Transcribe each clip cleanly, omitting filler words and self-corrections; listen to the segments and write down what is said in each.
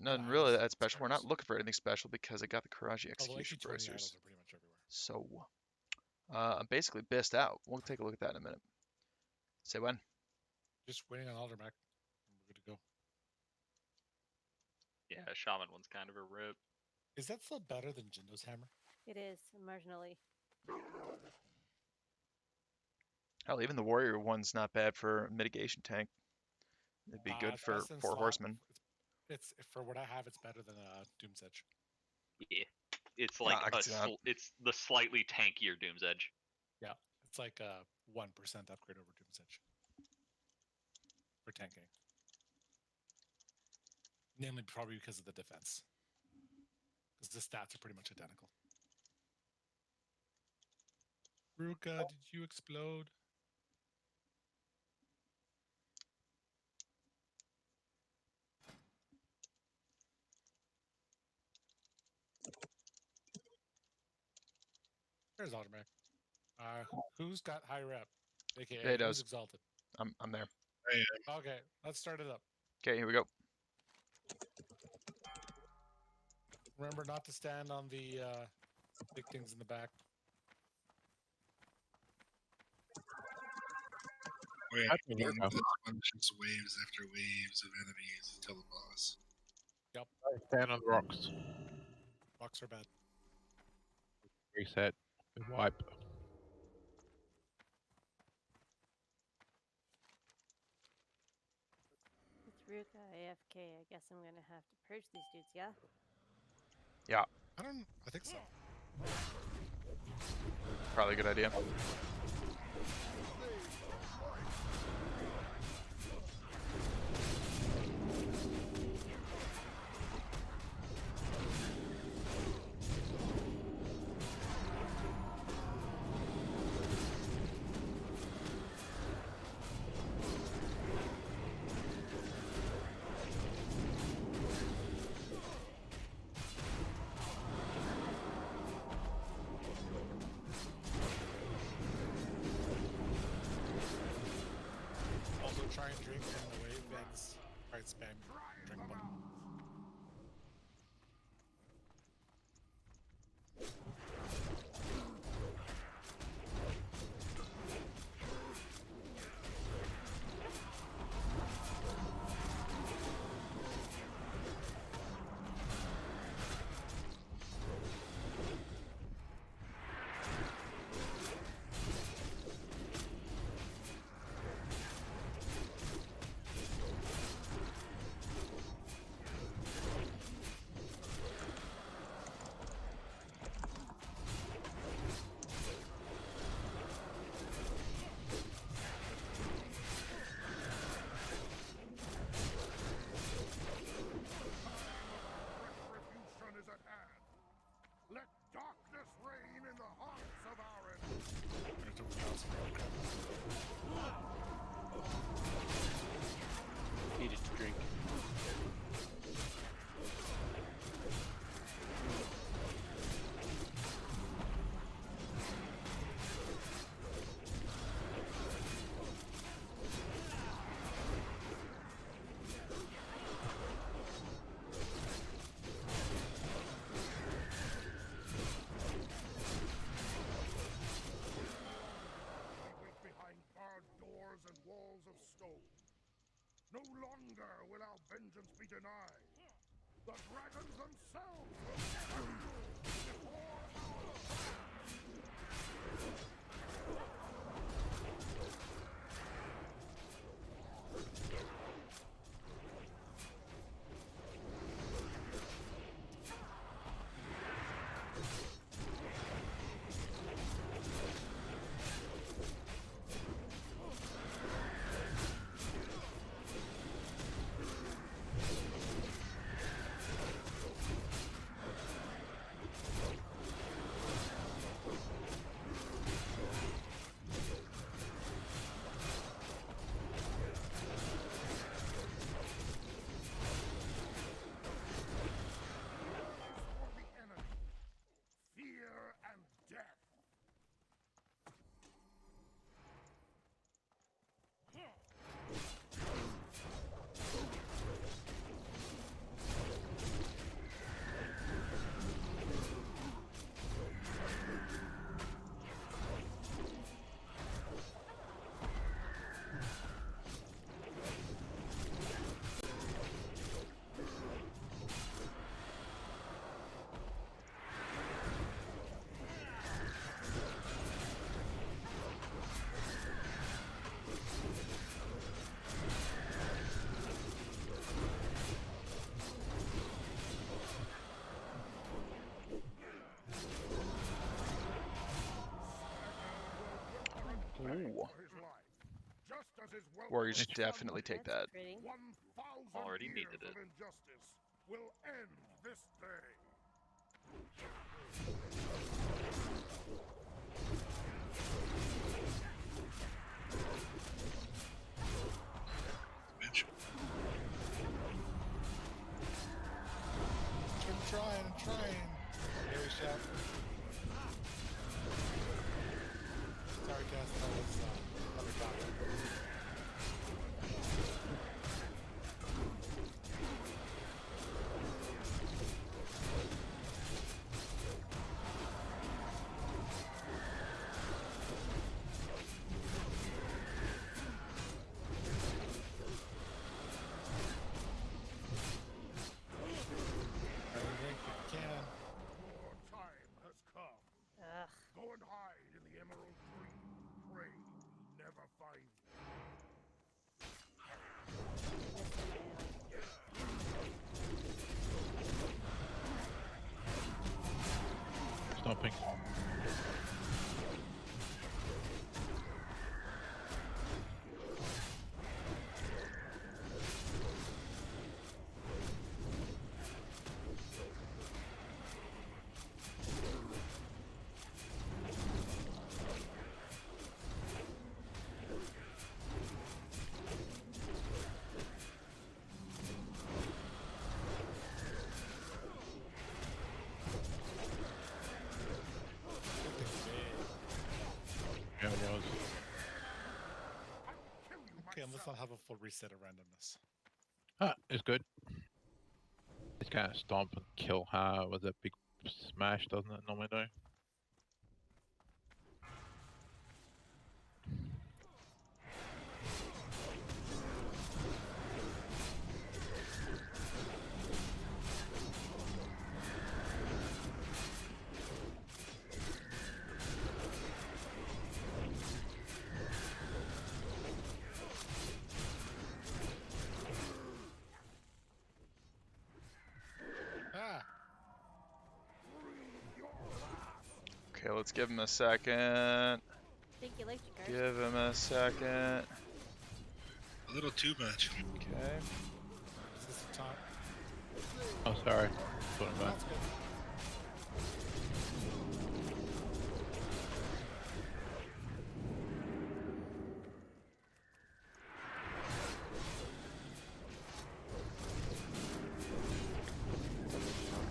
Nothing really that special. We're not looking for anything special because I got the Karaji Although execution AQ20 idols bracers. are pretty much everywhere. So I'm basically bissed out. We'll take a look at that in a minute. Say when? Just waiting on Aldermac. We're good to go. Yeah, Shaman one's kind of a rip. Is that still better than Jindo's hammer? It is, marginally. Hell, even the warrior one's not bad for mitigation tank. It'd be good It's for best in 4 slot. horsemen. It's for what I have. It's better than Doom's Edge. Yeah, it's I like can see that. it's the slightly tankier Doom's Edge. Yeah, it's like a 1% upgrade over Doom's Edge for tanking. Namely, probably because of the defense, because the stats are pretty much identical. Ruka, did you explode? There's Aldermac. Who's got high rep? AKA It does. who's exalted? I'm there. Okay, let's start it up. Okay, here we go. Remember not to stand on the big things in the back. We have to just waves after waves of enemies until the boss. Yep. Stand on the rocks. Rocks are bad. Reset. And wipe. It's Ruka AFK. I guess I'm gonna have to purge these dudes, yeah? Yeah, I think so. probably a good idea. Also try Warrior should definitely take That's that. pretty. 1,000 Already years needed of it. injustice will end this day. Bitch. I'm trying. There we shout. Sorry, guys. That was another copy. Can. Your time has come. Ugh. Go and hide in the emerald tree. Pray we never find you. Stomping. Yeah, it was. Kill you Okay, and let's myself. not have a full reset of randomness. Ah, it's good. It's kind of stomp and kill with a big smash, doesn't it? Normally do. Ah! Okay, let's give him a second. Think you liked your card? Give him a second. A little too much. Okay. Is this the top? Oh, sorry. Put him back. That's good.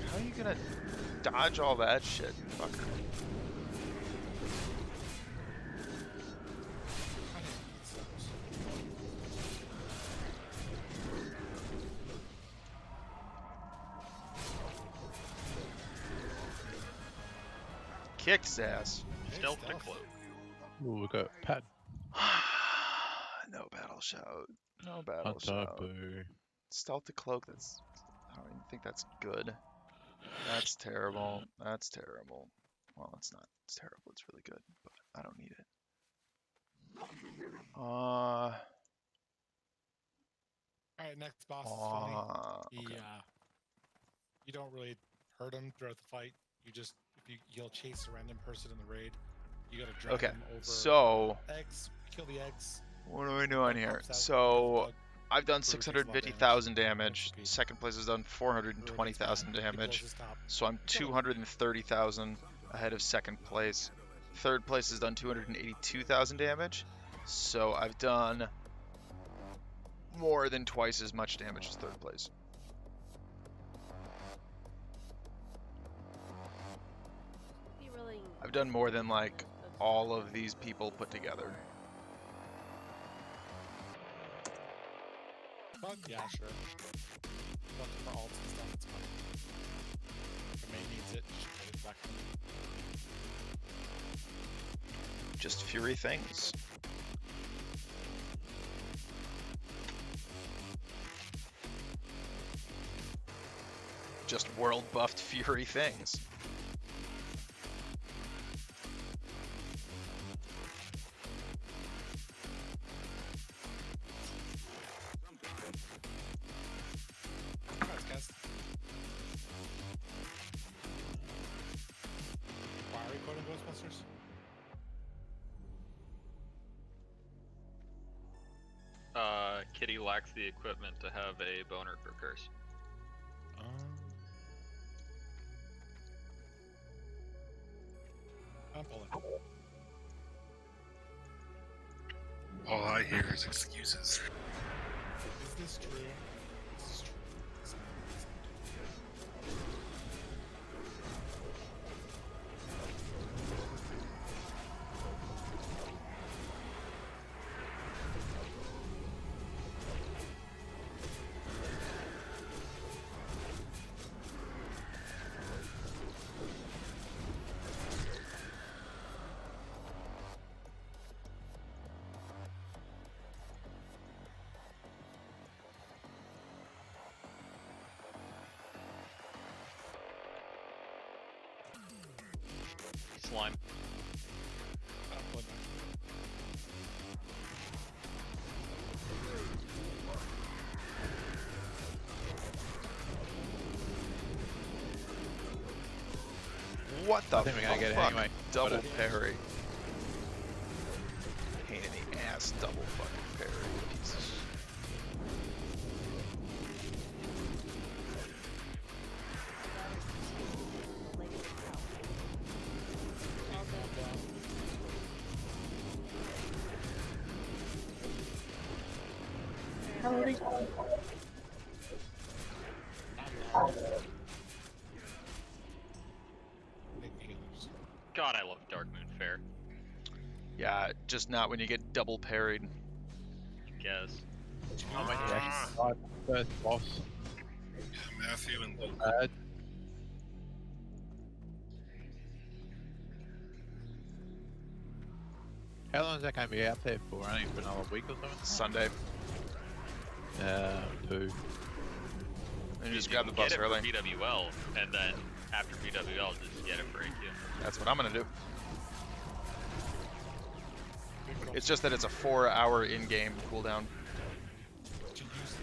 How are you gonna dodge all that shit, fucker? I hate these sucks. Kicked his ass. Hey, Stealth to cloak. Ooh, we got Pat No battle shout. No battle Hunter shout. Boo. Stealth to cloak, that's... I don't even think that's good. That's terrible. That's terrible. Well, it's not. It's terrible. It's really good, but I don't need it. Alright, next boss is funny. Okay. You don't really hurt him throughout the fight. You just, you'll chase a random person in the raid. You gotta drag Okay, them over so eggs, kill the eggs. what are we doing bug here? pops out, So bug I've done Brewer takes a lot of 650,000 damage. damage. Repeat. Second place has done Brewer gets 420,000 mad, he blows damage. his top. So I'm Kill him. 230,000 ahead of second place. Third place has done 282,000 damage. So I've done more than twice as much damage as third place. Be rolling. I've done more than like all of these people put together. Bug? Yeah, sure. Bug for alts and stuff, it's fine. If a main needs it, just put it back in. Just Fury things. Just world buffed Fury things. Congrats, guys. Why are we quoting Ghostbusters? Kitty lacks the equipment to have a boner for curse. I'm pulling. All I hear is excuses. Is this true? This is true. This is not- Slime. I'm pulling. What the I think we're gonna get it fuck? anyway. Double But, parry. Pain in the ass, double fucking parry. Pieces. Like, wow. All good. Big healers. God, I love Dark Moon Fair. Yeah, just not when you get double parried. I guess. Oh my god. First boss. Matthew and Luke. Bad. How long is that going to be out there for? Only for another week or something? Sunday. 2. And you just You grab the can bus get it early. for BWL, and then after BWL, just get it for AQ. That's what I'm gonna do. Good call. It's just that it's a 4-hour in-game cooldown. To use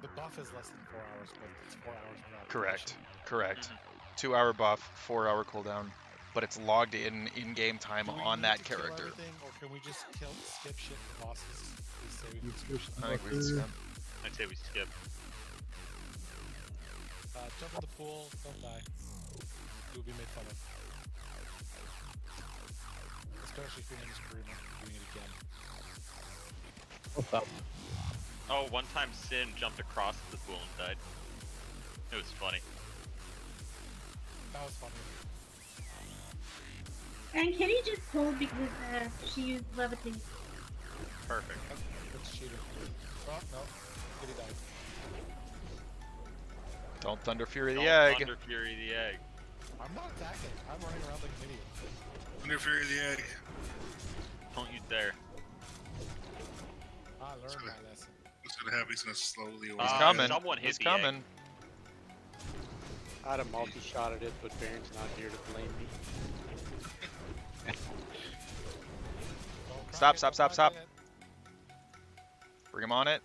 the buff is less than 4 hours, but it's 4 hours without Correct. duration. Correct. 2-hour buff, 4-hour cooldown, but it's logged in-game time Do we on need that to kill character. everything, or can we just skip shit for bosses? We say we can skip. I think we can skip. I'd say we skip. Jump in the pool, don't die. You'll be made fun of. Especially if your name is Karima, doing it again. What's up? Oh, one time Sin jumped across the pool and died. It was funny. That was funny. And Kitty just pulled because she used levitate. Perfect. That's cheating. Oh, no. Kitty died. Don't Thunder Fury the Don't egg. Thunder Fury the egg. I'm not attacking. I'm running around like an idiot. Thunder Fury the egg. Don't you dare. I learned my lesson. What's gonna happen? He's gonna slowly. He's Ah, coming. someone hit He's the egg. coming. I'd have multi-shot at it, but Baron's not here to blame me. Don't Stop, cry, stop, don't stop, cry stop. yet. Bring him on it.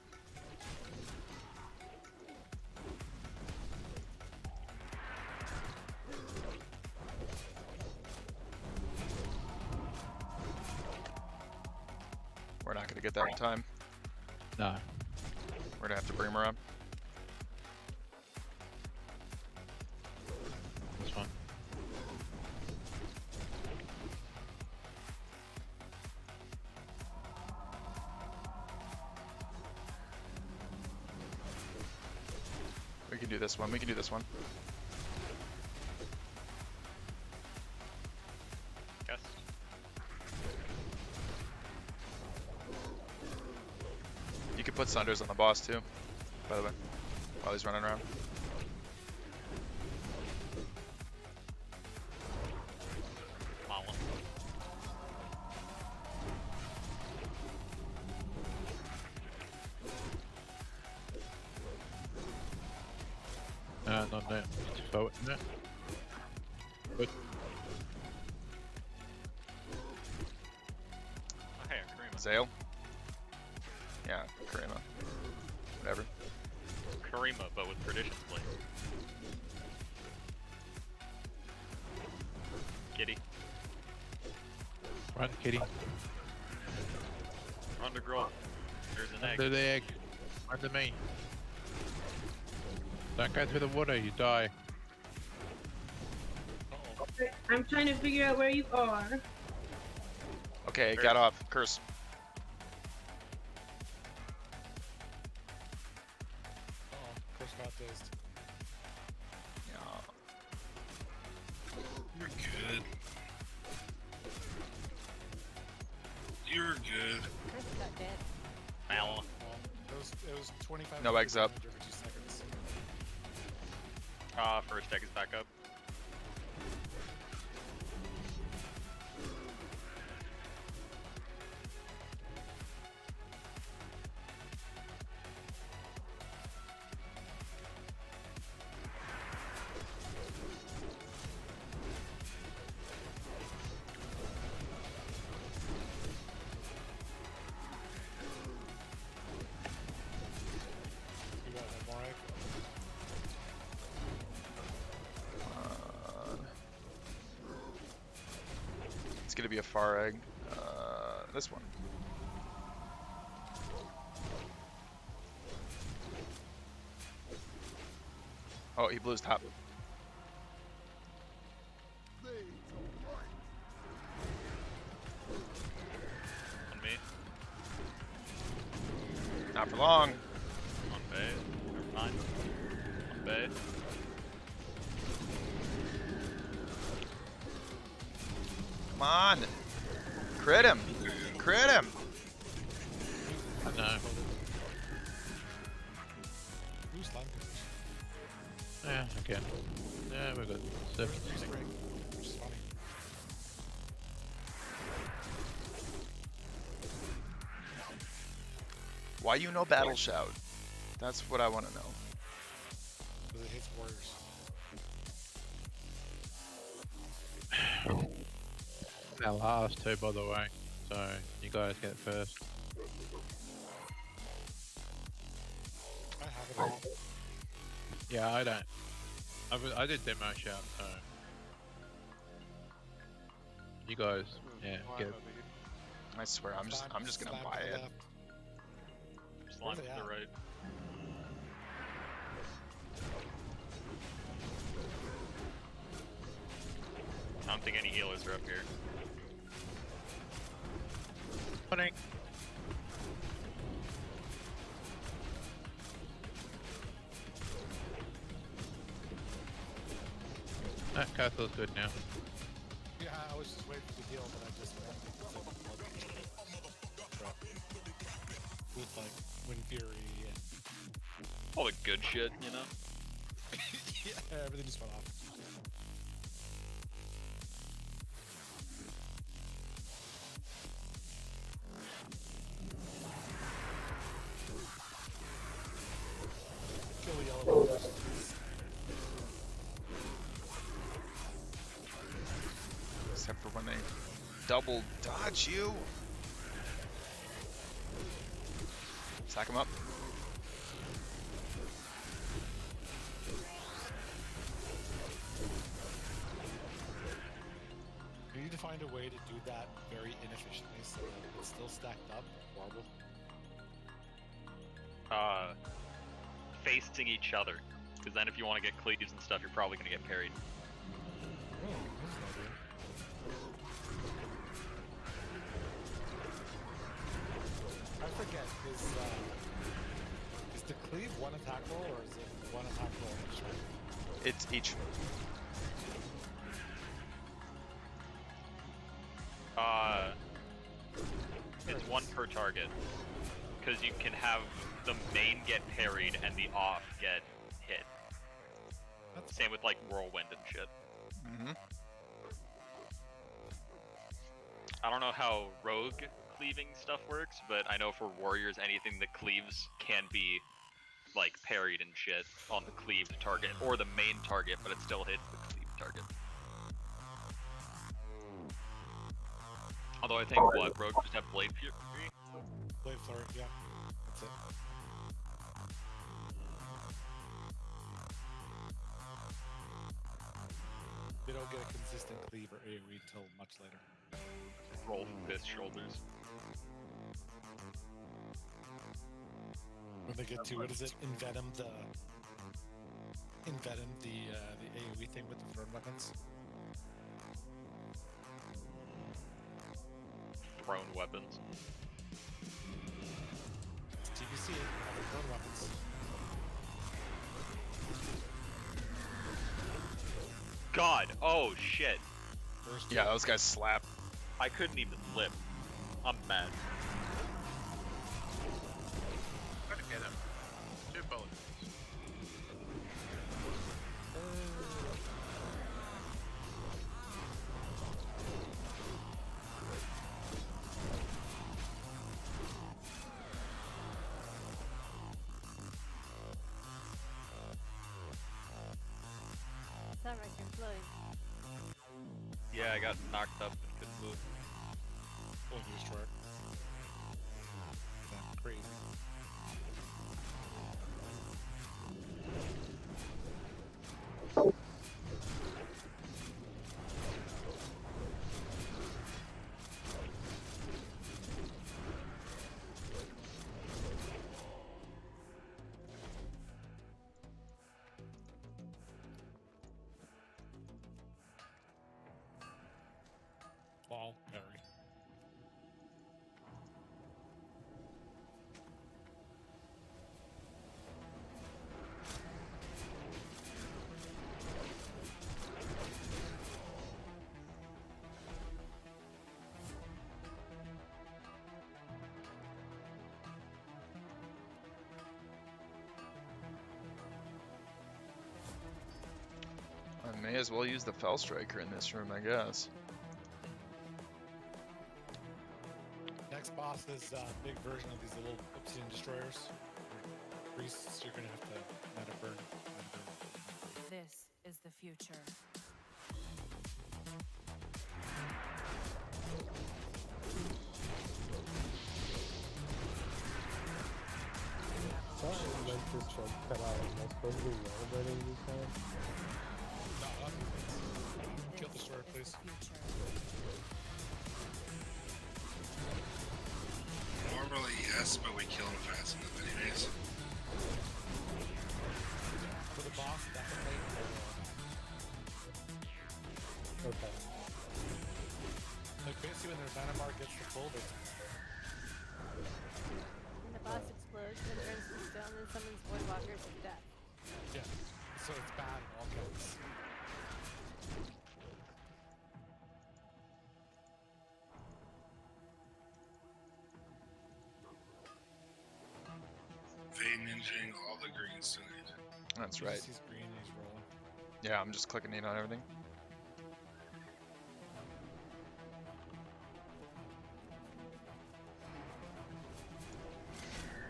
We're not gonna get that in time. No. We're gonna have to bring him around. This one. We can do this one. We can do this one. Guess. You could put Sunders on the boss too, by the way, while he's running around. Mala. Not there. So, no. Good. Oh, hey, Karima. Zale? Yeah, Karima. Whatever. Karima, but with Perdition's Blade. Giddy. Run, kitty. Run to girl. There's an egg. Under the egg. Under me. Don't go through the water, you die. Uh-oh. I'm trying to figure out where you are. Okay, got off. Curse. Uh-oh. Chris got dazed. Yeah. You're good. You're good. Chris got dead. Mal. It was 25. No eggs up. Every 2 seconds. First egg is back up. You got one more egg. It's gonna be a far egg. This one. Oh, he blew his top. On me. Not for long. On bay. Never mind. On bay. Come on. Crit him. Crit him. I know. Who's slime? Yeah, okay. Yeah, we're good. So, Music break, which is funny. Why you know battle shout? That's what I want to know. Because it hits warriors. our last two, by the way. So, you guys get it first. I have it all. Yeah, I don't. I did demo shout, so. You guys, yeah, get it. I swear, I'm just gonna Slime buy to the it. left. Slime to they the at? right. I don't think any healers are up here. Morning. That castle's good now. Yeah, I was just waiting for the heal, but I just with like Wind Fury and All the good shit, you know? yeah, everything just went off. Kill the yellow one first. Except for when they double dodge you. Sack him up. We need to find a way to do that very inefficiently so that it's still stacked up. Warble. Facing each other. Because then if you want to get cleaves and stuff, you're probably going to get parried. Oh, this is not good. I forget, is the cleave one attack roll or is it one attack roll each time? It's each. It's one per target. Because you can have the main get parried and the off get hit. That's Same with like whirlwind and shit. Mm-hmm. I don't know how rogue cleaving stuff works, but I know for warriors anything that cleaves can be like parried and shit on the cleaved target or the main target, but it still hits the cleaved target. Although I think what rogue just have blade fury. Blade Flurry, yeah. That's it. They don't get a consistent cleave or AoE till much later. roll fist shoulders. When they get to, what is it? Envenom the AoE thing with the thrown weapons. Thrown weapons. TBC, thrown weapons. God, oh shit. First Yeah, those guys slap. I couldn't even live. I'm mad. Gotta get him. 2 bullets. Sound like you're floating. Yeah, I got knocked up and couldn't move. Pulling you destroyer. That's crazy. Ball parry. I may as well use the Fell Striker in this room, I guess. Next boss is a big version of these little obsidian destroyers. Priests, you're gonna have to meta burn. This is the future. Kill the destroyer, please. Normally yes, but we kill him fast enough anyways. For the boss, definitely. Okay. Like basically when their mana bar gets to full, they And the boss explodes, then turns to stone, and summons Voidwalkers of death. yeah. So it's bad in all counts. Vein ninjaing all the greens tonight. That's He right. just sees green and he's rolling. Yeah, I'm just clicking in on everything.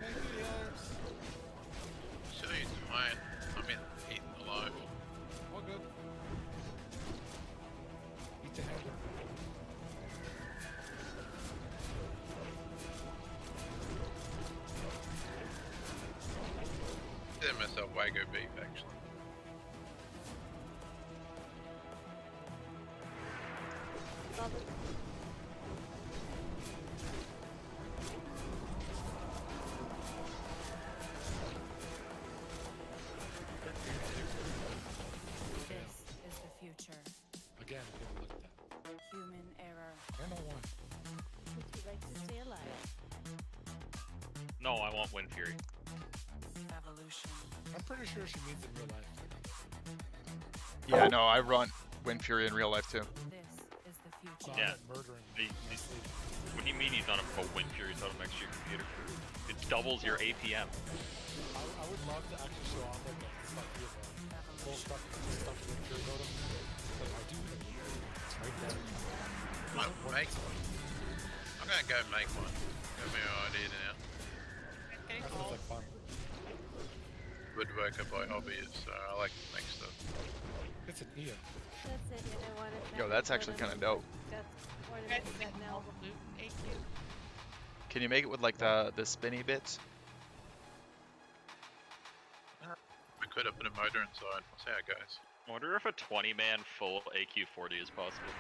Thank you, healers. Still using mine. I'm in eating alive. All good. Eat the hammer. Did myself Wagyu beef actually. Love it. This is the future. Again, give a look at that. Human error. I don't want. Would you like to stay alive? No, I want Wind Fury. Evolution. I'm pretty sure she means in real life. Yeah, no, I run Wind Fury in real life too. This is the It's future. not Yeah. like murdering. The- in my sleep. What do you mean he's on a Wind Fury totem next to your computer? It doubles your APM. I would love to actually show off like this might be a full stuff with your totem. But I do. It's right there. Make one. I'm gonna go make one. Got me an idea now. That sounds like fun. Woodworker by hobby, so I like to make stuff. It's an EO. That's it, and I wanted Yo, that's actually kind of dope. That's ornaments that now. Can you make it with like the spinny bits? We could have put a motor inside. We'll see how it goes. I wonder if a 20-man full AQ20 is possible.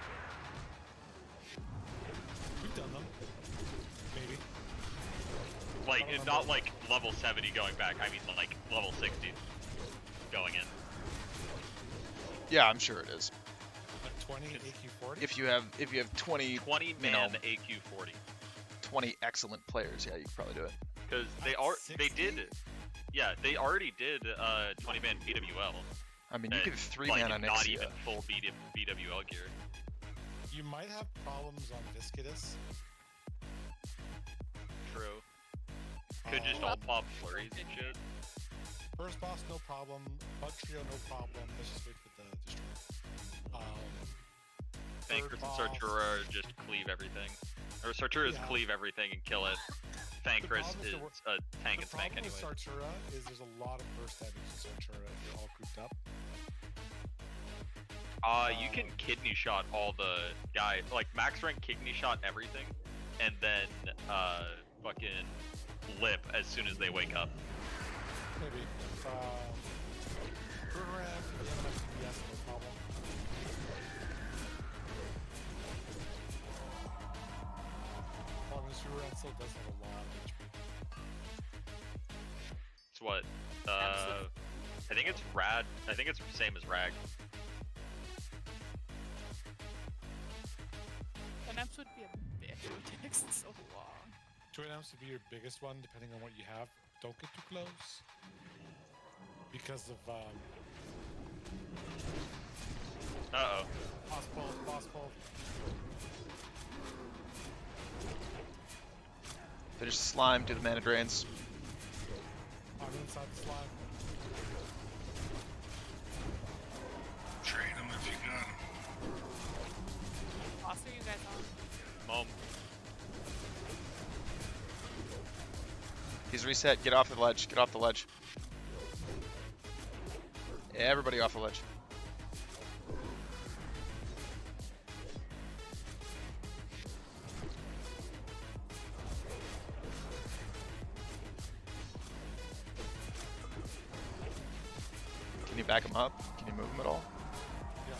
Like, I don't not remember. like level 70 going back, I mean like level 60 going in. Yeah, I'm sure it is. Like 20 AQ40? If you have 20, 20 you man know, AQ40. 20 excellent players, yeah, you could probably do it. Because At they 60? did, yeah, they already did 20 man BWL. I mean, you and, could 3 like, man on not Nixia. even full BWL gear. You might have problems on Viscidus. True. Could just all pop flurries and shit. First boss, no problem. Bug trio, no problem. Let's just wait for the destroy. Thankers and boss- Sartura just cleave everything. Or Sartura's Yeah. cleave everything and kill it. Thankris problem with is the a tank The and spank problem anyway. with Sartura is there's a lot of burst damage in Sartura if you're all grouped up. You can kidney shot all the guys, like max rank kidney shot everything, and then fucking lip as soon as they wake up. Maybe. Ruram, yes, no problem. Problem is Ruram still does have a lot of HP. It's what? I think it's Rad. I think it's the same as Rag. An Emps would be a bitch. It would take so long. Twin Amps would be your biggest one, depending on what you have. Don't get too close. Because of, Uh-oh. boss pull, boss pull. Finish the slime, do the mana drains. I'm inside the slime. Trade him if you got him. Boss, are you guys on? Mom. He's reset, get off the ledge, get off the ledge. Everybody off the ledge. Can you back him up? Can you move him at all? Yeah.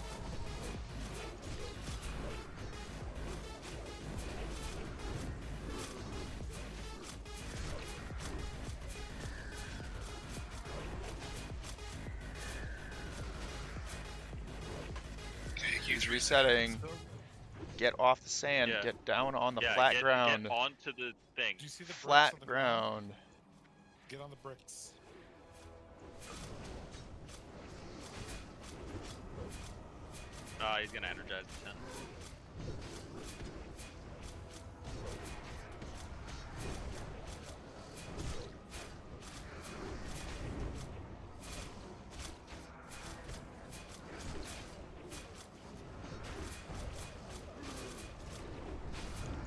He's resetting. Get off the sand. Yeah. Get down on the Yeah, flat get ground. onto the thing. Do you see the bricks Flat on the ground. Get on the bricks. He's gonna energize the 10.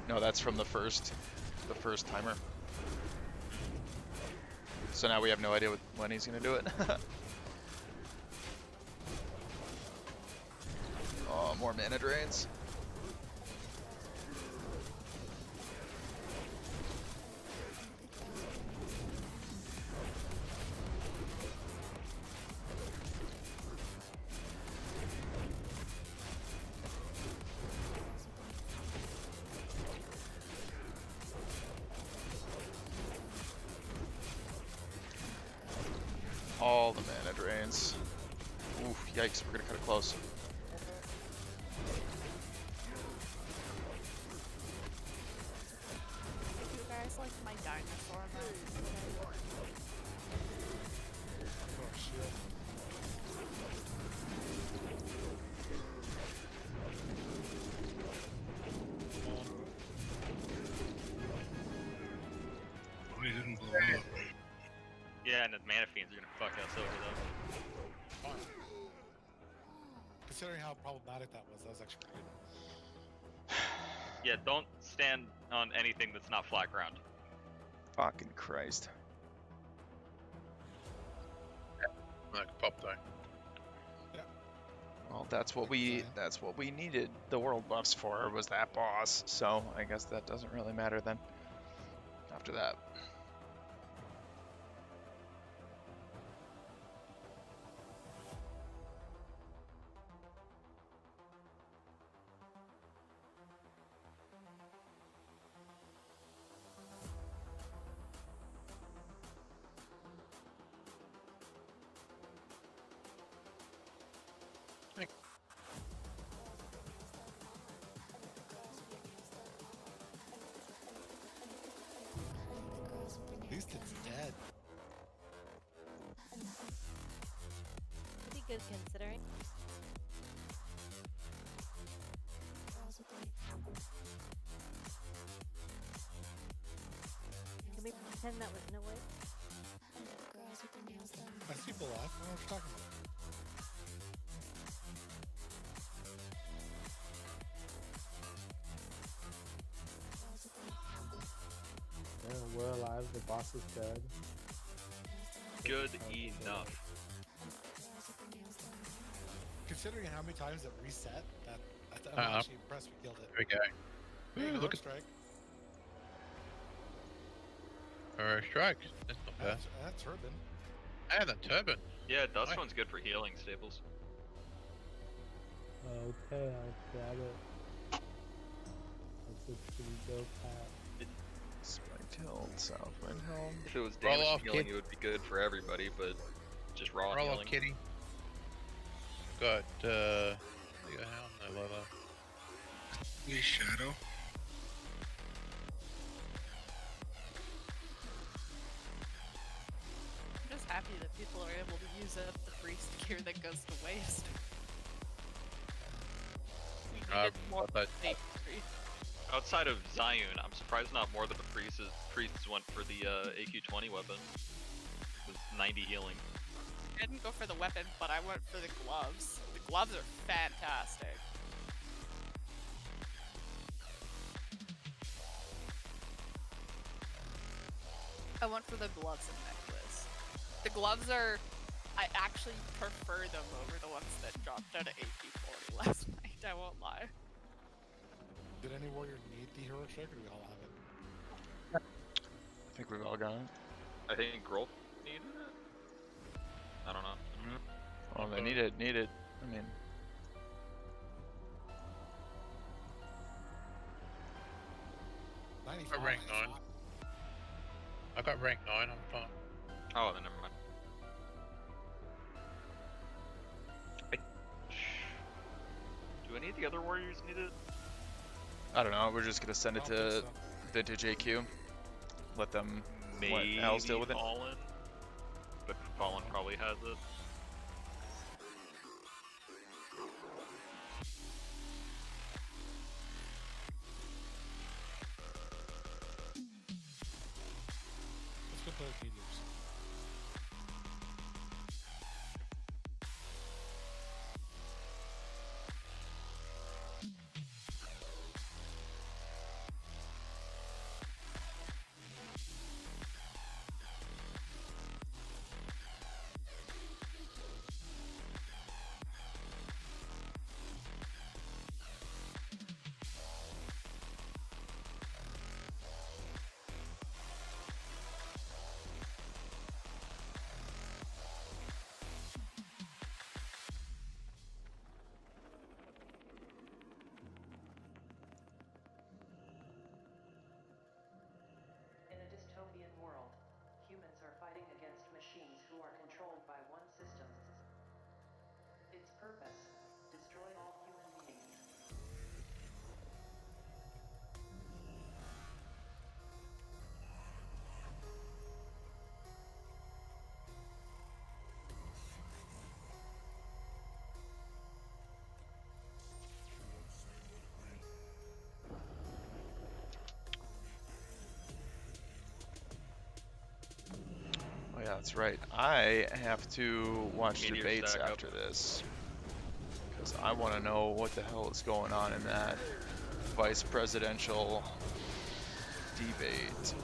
No, that's from the first timer. So now we have no idea when he's gonna do it. Oh, more mana drains. All the mana drains. Oof, yikes, we're gonna cut it close. You guys like my dinosaur mask? Oh shit. Oh, he didn't blow up. Yeah, and the mana fiends are gonna fuck us over though. Fine. Considering how problematic that was actually pretty good. Yeah, don't stand on anything that's not flat ground. Fucking Christ. Like pop though. Well, that's what we needed the world buffs for, was that boss. So I guess that doesn't really matter then. After that. Good considering. Can we pretend that was no way? I see people laugh. I don't know what you're talking about. Yeah, we're alive. The boss is dead. Good enough. Considering how many times it reset, I'm actually impressed we killed it. There we go. Hey, Ooh, look at strike. strikes. That's not bad. That's Turban. And a turban. Yeah, Dust Nice. One's good for healing, Staples. Okay, I'll grab it. That's a pretty dope hat. Spiked Hill, Southwind Hill. If it was Roll damage off, healing, kid. it would be good for everybody, but just raw Roll healing. off, kitty. Got the helm, no leather. Hey, Shadow. I'm just happy that people are able to use up the priest gear that goes to waste. We needed more but safety. Outside of Zion, I'm surprised not more than the priests went for the AQ20 weapon. With 90 healing. I didn't go for the weapon, but I went for the gloves. The gloves are fantastic. I went for the gloves and necklace. The gloves are... I actually prefer them over the ones that dropped out of AQ40 last night, I won't lie. Did any warrior need the heroic strike, or do we all have it? I think we've all got it. I think Grolf needed it? I don't know. Oh, they need it. I mean, I got rank 9. I got rank 9, I'm fine. Oh, then never mind. Do any of the other warriors need it? I don't know. We're just gonna send it I don't to think so. Vintage AQ. Let them Maybe let Else deal with it. Fallen, but Fallen probably has it. Let's go play with mediums. In a dystopian world, humans are fighting against machines who are controlled by one system. Its purpose: destroy all human beings. Oh yeah, that's right. I have to watch Meteor debates stack up. after this because I want to know what the hell is going on in that vice presidential debate.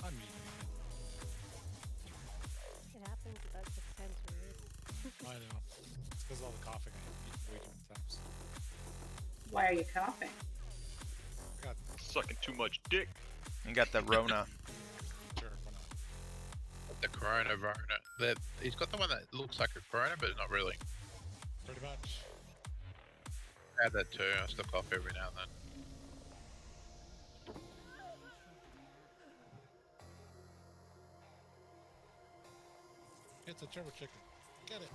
I'm medium. It happens about 6 times a week. I know. It's because of all the coughing I have eaten way too many times. Why are you coughing? I got Sucking too much dick. You got the Rona. sure, why not? The Corona Rona. He's got the one that looks like a Corona, but not really. Pretty much. had that too. I stuck off every now and then. It's a turbo chicken. Get it.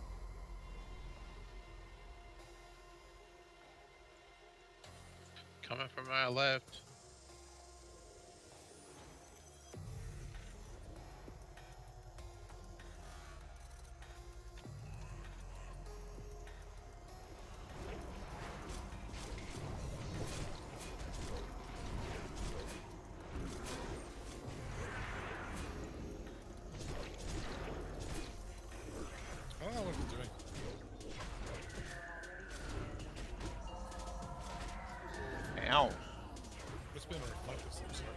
Coming from our left. I don't know what he's doing. Ow. It's been a reflective some sort.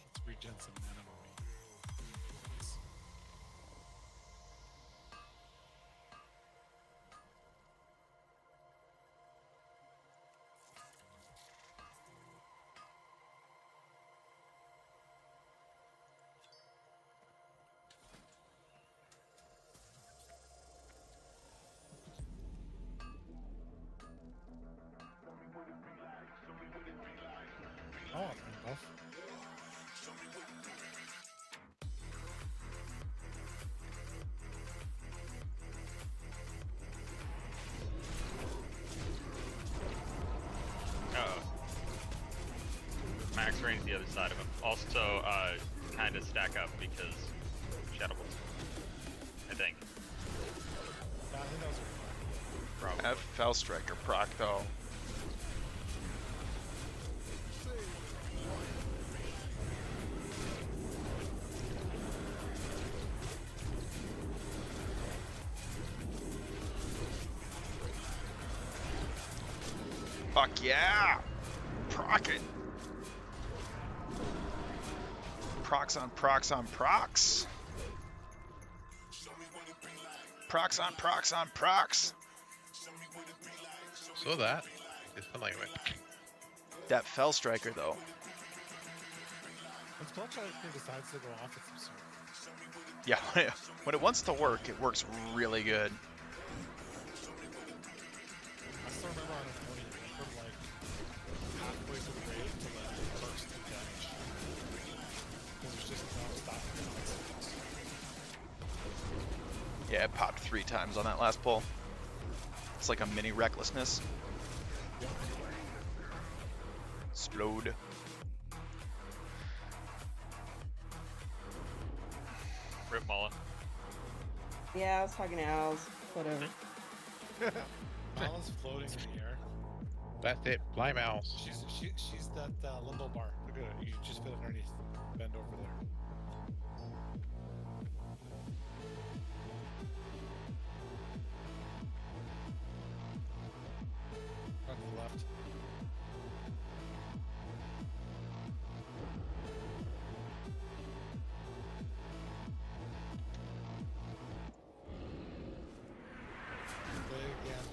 Let's regen some mana on me. Oh, it's been buff. Uh-oh. Max Rain's the other side of him. Also, kind of stack up because Shadow Bolts. I think. Yeah, I think that was Probably. Have Fell Striker proc though. Fuck yeah! Proc it! Procs on procs on procs! Procs on procs on procs! Saw that. It's been like, That Fell Striker though. When Spell Striker decides to go off, it's absurd. Yeah, when it wants to work, it works really good. I still remember on his morning from like halfway through the raid to like burst of damage. Because there's just no stopping nonsense. Yeah, it popped 3 times on that last pull. It's like a mini recklessness. Yep. Explode. Rip Mullen. Yeah, I was talking to Owls. Whatever. Mala's floating in the air. that's it. Blame Owls. She's that limbo bar. Look at her. You just fit underneath. Bend over there. Run to the left. Play again.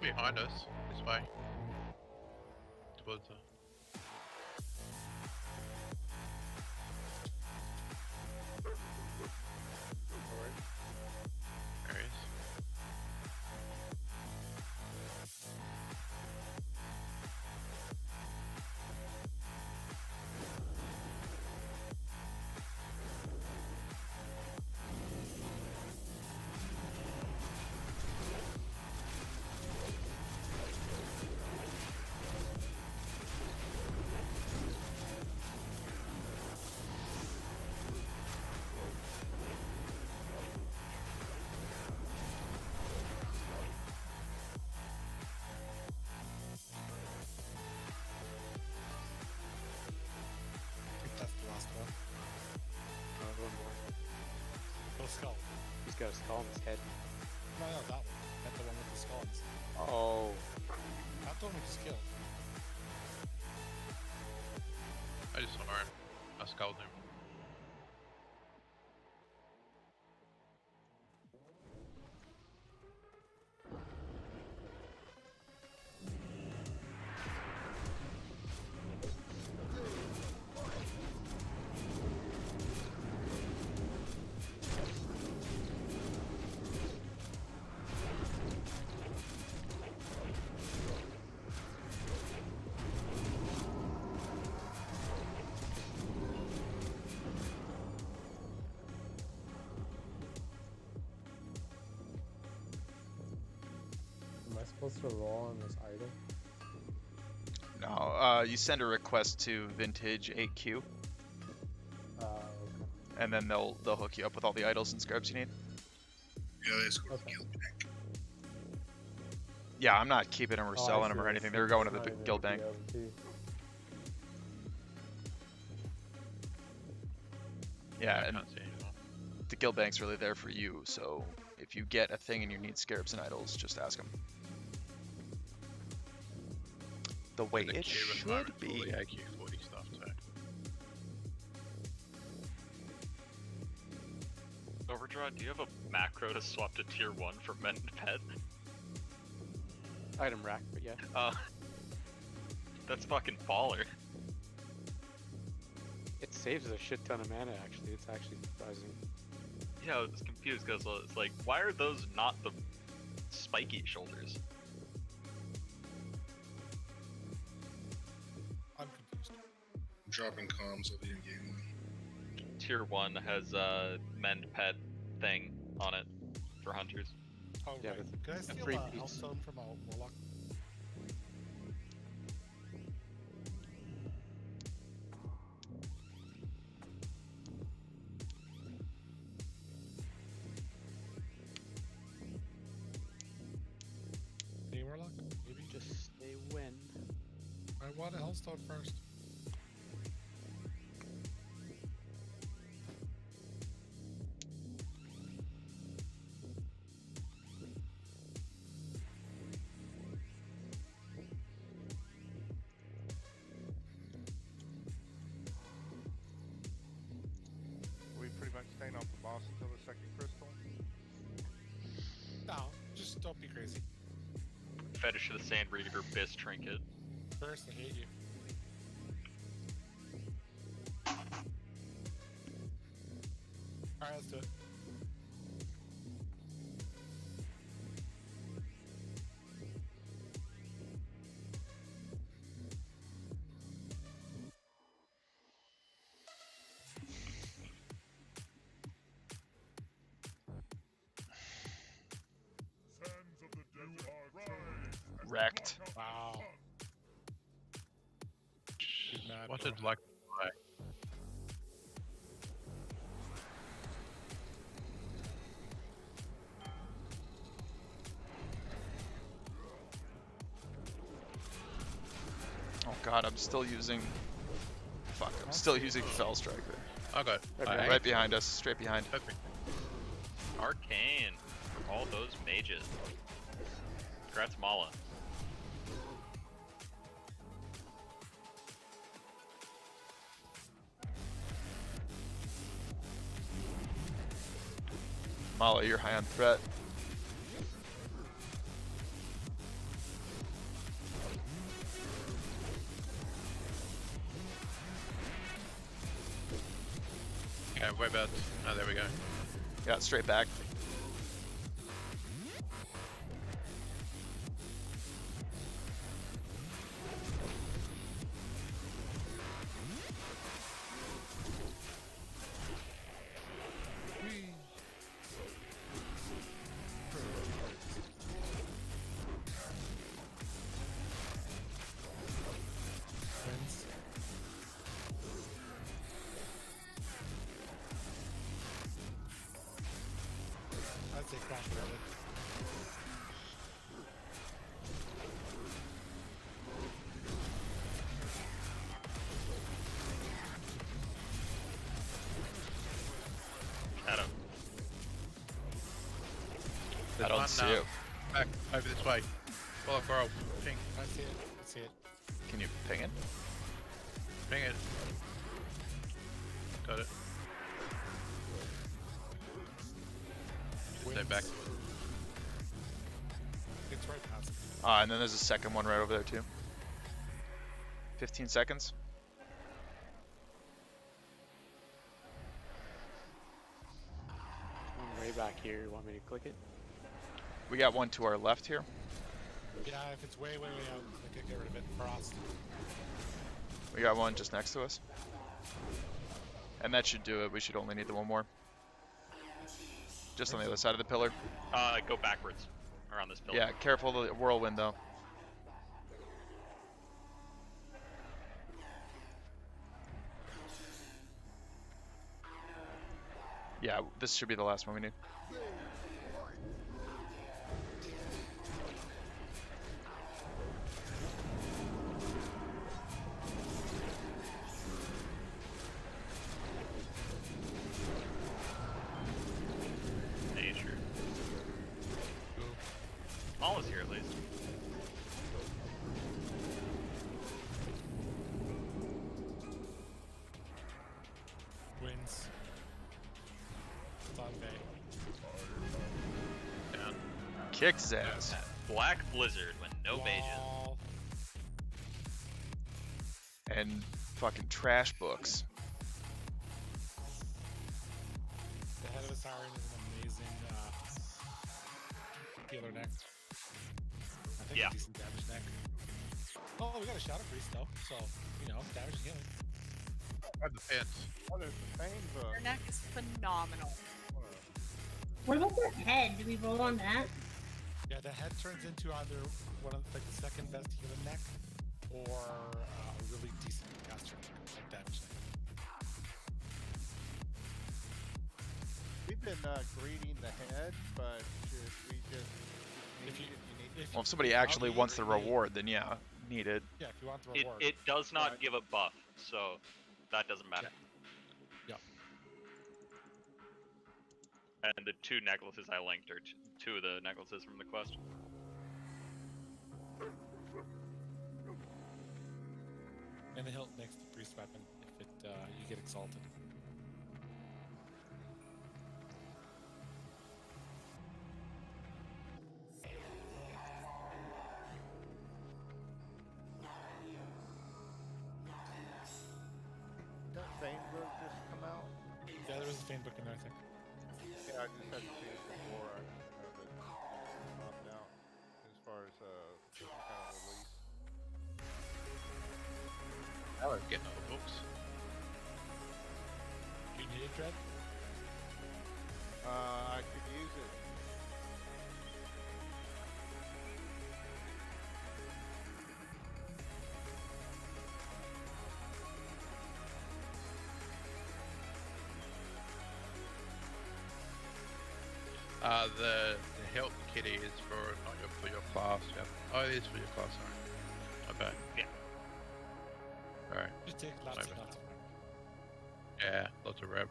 Behind us. This way. was there he is. I think that's the last one. One more. Oh, skull. He's got a skull on his head. No, that one. Not the one with the skulls. Oh. Not the one we just killed. I just saw him. I scalded him. Am I supposed to roll on this idol? No, you send a request to Vintage AQ, Okay. and then they'll hook you up with all the idols and scarabs you need. Yeah, they scored Okay. the guild bank. Yeah, I'm not keeping them or Oh, I selling them see, or I anything. see. They're going to It's the not even guild a bank. DLC. Yeah, I and can't see anymore. the guild bank's really there for you. So if you get a thing and you need scarabs and idols, just ask them. The way The it queue at the should moment for all be. the AQ20 stuff too. Overdraw, do you have a macro to swap to tier 1 for men and pet? Item rack, but yeah. That's fucking baller. It saves a shit ton of mana, actually. It's actually surprising. Yeah, I was confused because it's like, why are those not the spiky shoulders? I'm confused. I'm dropping comms, I'll be in game 1. Tier 1 has a mend pet thing on it for hunters. Oh, Yeah, right. with Can I a steal free a piece. Hellstone from a Warlock? Any Warlock? Maybe? Just stay wind. I want a Hellstone first. We pretty much staying off the boss until the second crystal. No, just don't be crazy. Fetish of the Sand Reaver Bis Trinket. First, I hate you. Alright, let's do it. Sands of the desert rise. Wrecked. Wow. He's mad, What's bro. it like? Oh god, I'm still using. Fuck, I'm still using Fell Strike there. I got Right behind us, straight behind. perfect. Arcane for all those mages. Congrats, Mala. Mala, you're high on threat. whereabouts? Oh, there we go. Yeah, straight back. Wins. I'd say crash with it. Shadow. I don't see it. Back over this way. Follow Coral. Ping. I see it. I see it. Can you ping it? Ping it. Got it. Stay Wins. back. It's right past it. And then there's a second one right over there too. 15 seconds. I'm way back here. You want me to click it? We got one to our left here. Yeah, if it's way out, I could get rid of it. Frost. We got one just next to us. And that should do it. We should only need the one more. Just on the other side of the pillar. Go backwards around this pillar. Yeah, careful of the whirlwind though. Yeah, this should be the last one we need. Nature. Almost here at least. Wins. It's on Bay. Down. Kicked his ass. Black Blizzard when no mages. Wall. And fucking trash books. The head of the siren is an amazing healer neck. I think Yeah. a decent damage neck. Oh, we got a Shadow Priest though, so you know, damage and healing. Grab the fence. What is the pain book? Their neck is phenomenal. What about the head? Do we roll on that? Yeah, the head turns into either one of like the second best healing neck, or a really decent caster neck, like damage neck. We've been greeting the head, but should we just If you, Well, if somebody actually wants the reward, then yeah, need it. Yeah, if you want the It, reward. it does not Right. give a buff, so that doesn't matter. Yeah. And the two necklaces I linked are two of the necklaces from the quest. And the hilt makes the priest weapon if it you get exalted. that Fane book just come out? Yeah, there was a Fane book in there, I think. Yeah, I just hadn't seen it before. I didn't know if it popped out as far as some kind of release. I was getting all the books. Do you need it, Dread? I could use it. The help kitty is for not your for your class. Yep. Oh, it is for your class. Sorry. My bad. Yeah. All right. Just take lots Maybe. and lots of them. Yeah, lots of rev.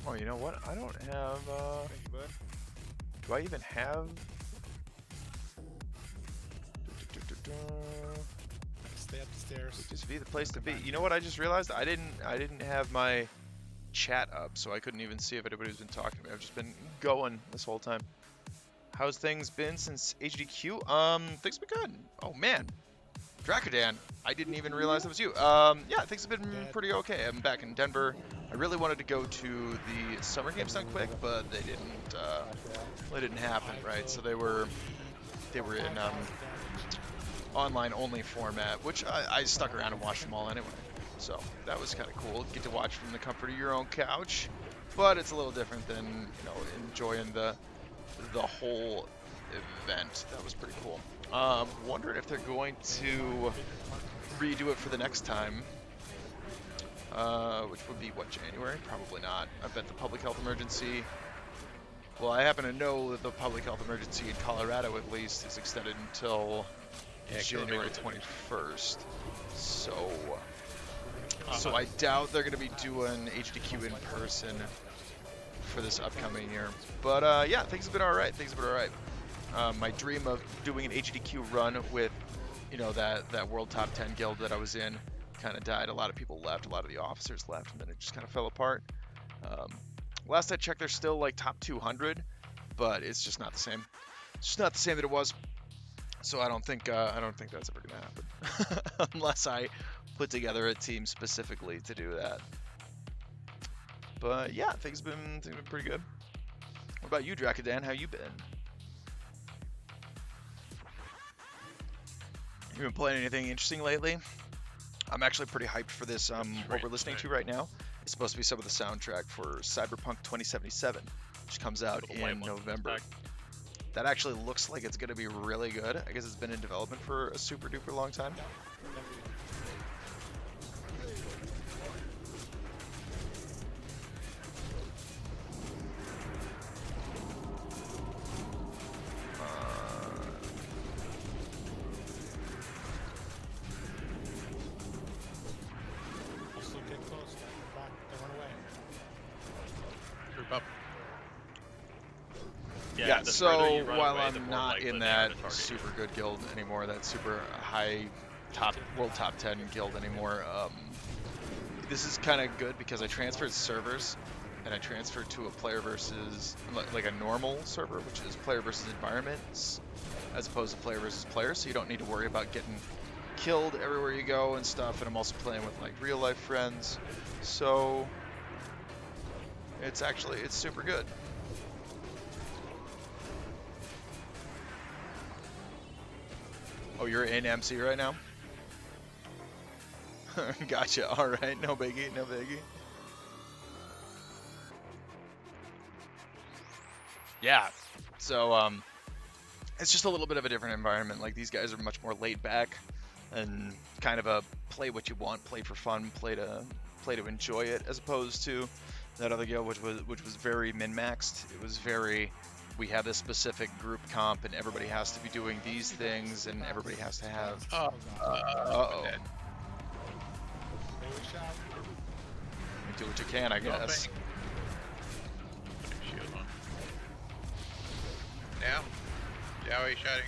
Oh, you know what? I don't have. Thank you, bud. Do I even have Stairs. Just be the place to be. You know what I just realized? I didn't have my chat up, so I couldn't even see if anybody's been talking to me. I've just been going this whole time. How's things been since HDQ? Things have been good. Oh man, Dracodan, I didn't even realize that was you. Yeah, things have been pretty okay. I'm back in Denver. I really wanted to go to the Summer Games done quick, but they didn't happen, right? So they were in online only format, which I stuck around and watched them all anyway. So that was kind of cool. Get to watch from the comfort of your own couch, but it's a little different than, you know, enjoying the whole event. That was pretty cool. Wondering if they're going to redo it for the next time, which would be what, January? Probably not. I bet the public health emergency. Well, I happen to know that the public health emergency in Colorado, at least, is extended until January 21st. So I doubt they're going to be doing HDQ in person for this upcoming year. But yeah, things have been all right. My dream of doing an HDQ run with, you know, that World Top 10 guild that I was in kind of died. A lot of people left, a lot of the officers left, and then it just kind of fell apart. Last I checked, they're still like top 200, but it's just not the same. It's just not the same that it was. So I don't think that's ever gonna happen unless I put together a team specifically to do that. But yeah, things have been pretty good. What about you, Dracodan? How you been? You been playing anything interesting lately? I'm actually pretty hyped for this. What we're listening to right now is supposed to be some of the soundtrack for Cyberpunk 2077, which comes out in November. That actually looks like it's going to be really good. I guess it's been in development for a super duper long time. Also get close. They're back. They run away. Group up. Yeah, the so further you run while away, the I'm more not likely in they are that to target you. super good guild anymore, that super high world top 10 guild anymore, this is kind of good because I transferred servers, and I transferred to a player versus, like a normal server, which is player versus environments, as opposed to player versus player, so you don't need to worry about getting killed everywhere you go and stuff, and I'm also playing with like real life friends, so it's super good. Oh, you're in MC right now? Gotcha. All right. No biggie. No biggie. Yeah. So, it's just a little bit of a different environment. Like, these guys are much more laid back and kind of a play what you want, play for fun, play to enjoy it, as opposed to that other guild, which was very min-maxed. It was very, we have this specific group comp, and everybody has to be doing these things, and everybody has to have. Uh-oh. Do what you can, I guess. Shield on. Now? Yeah, are you shouting?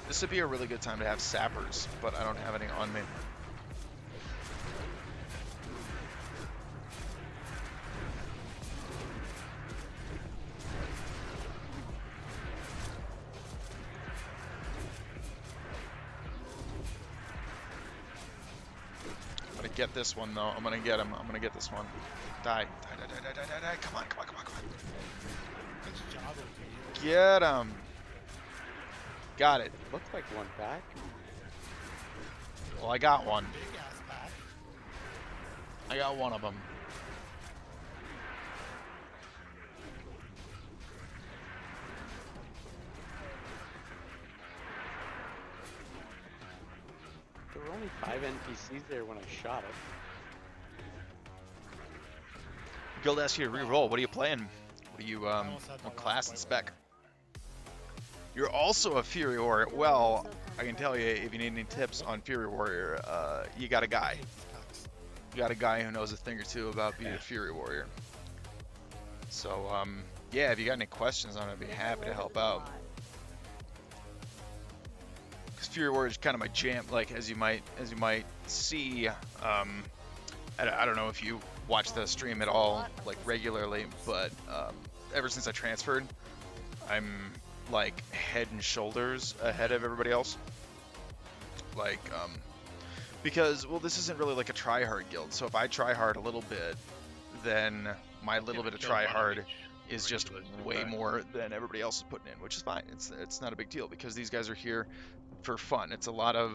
This would be a really good time to have sappers, but I don't have any on me. I'm gonna get this one though. I'm gonna get him. I'm gonna get this one. Die. Die. Come on. Get him. Got it. Looks like one back. Well, I got one. I got one of them. There were only 5 NPCs there when I shot it. Guild asks you to re-roll. What are you playing? What are you, what class and spec? You're also a Fury Warrior. Well, I can tell you, if you need any tips on Fury Warrior, you got a guy. You got a guy who knows a thing or two about being a Fury Warrior. So, yeah, if you got any questions on it, I'd be happy to help out. Fury Warrior is kind of my jam. Like as you might see, I don't know if you watch the stream at all, like regularly, but ever since I transferred, I'm like head and shoulders ahead of everybody else. Like, because, well, this isn't really like a try-hard guild, so if I try hard a little bit, then my little bit of try-hard is just way more than everybody else is putting in, which is fine. It's not a big deal, because these guys are here for fun. It's a lot of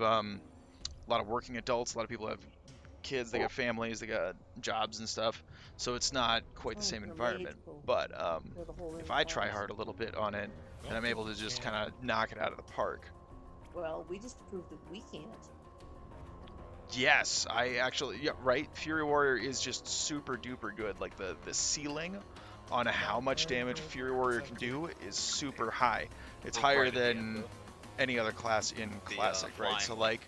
working adults, a lot of people have kids, they got families, they got jobs and stuff, so it's not quite the same environment. But if I try hard a little bit on it, then I'm able to just kind of knock it out of the park. Well, we just proved that we can't. Yes, I actually, yeah, right. Fury Warrior is just super duper good. Like the ceiling on how much damage Fury Warrior can do is super high. It's higher than any other class in Classic, right? So like,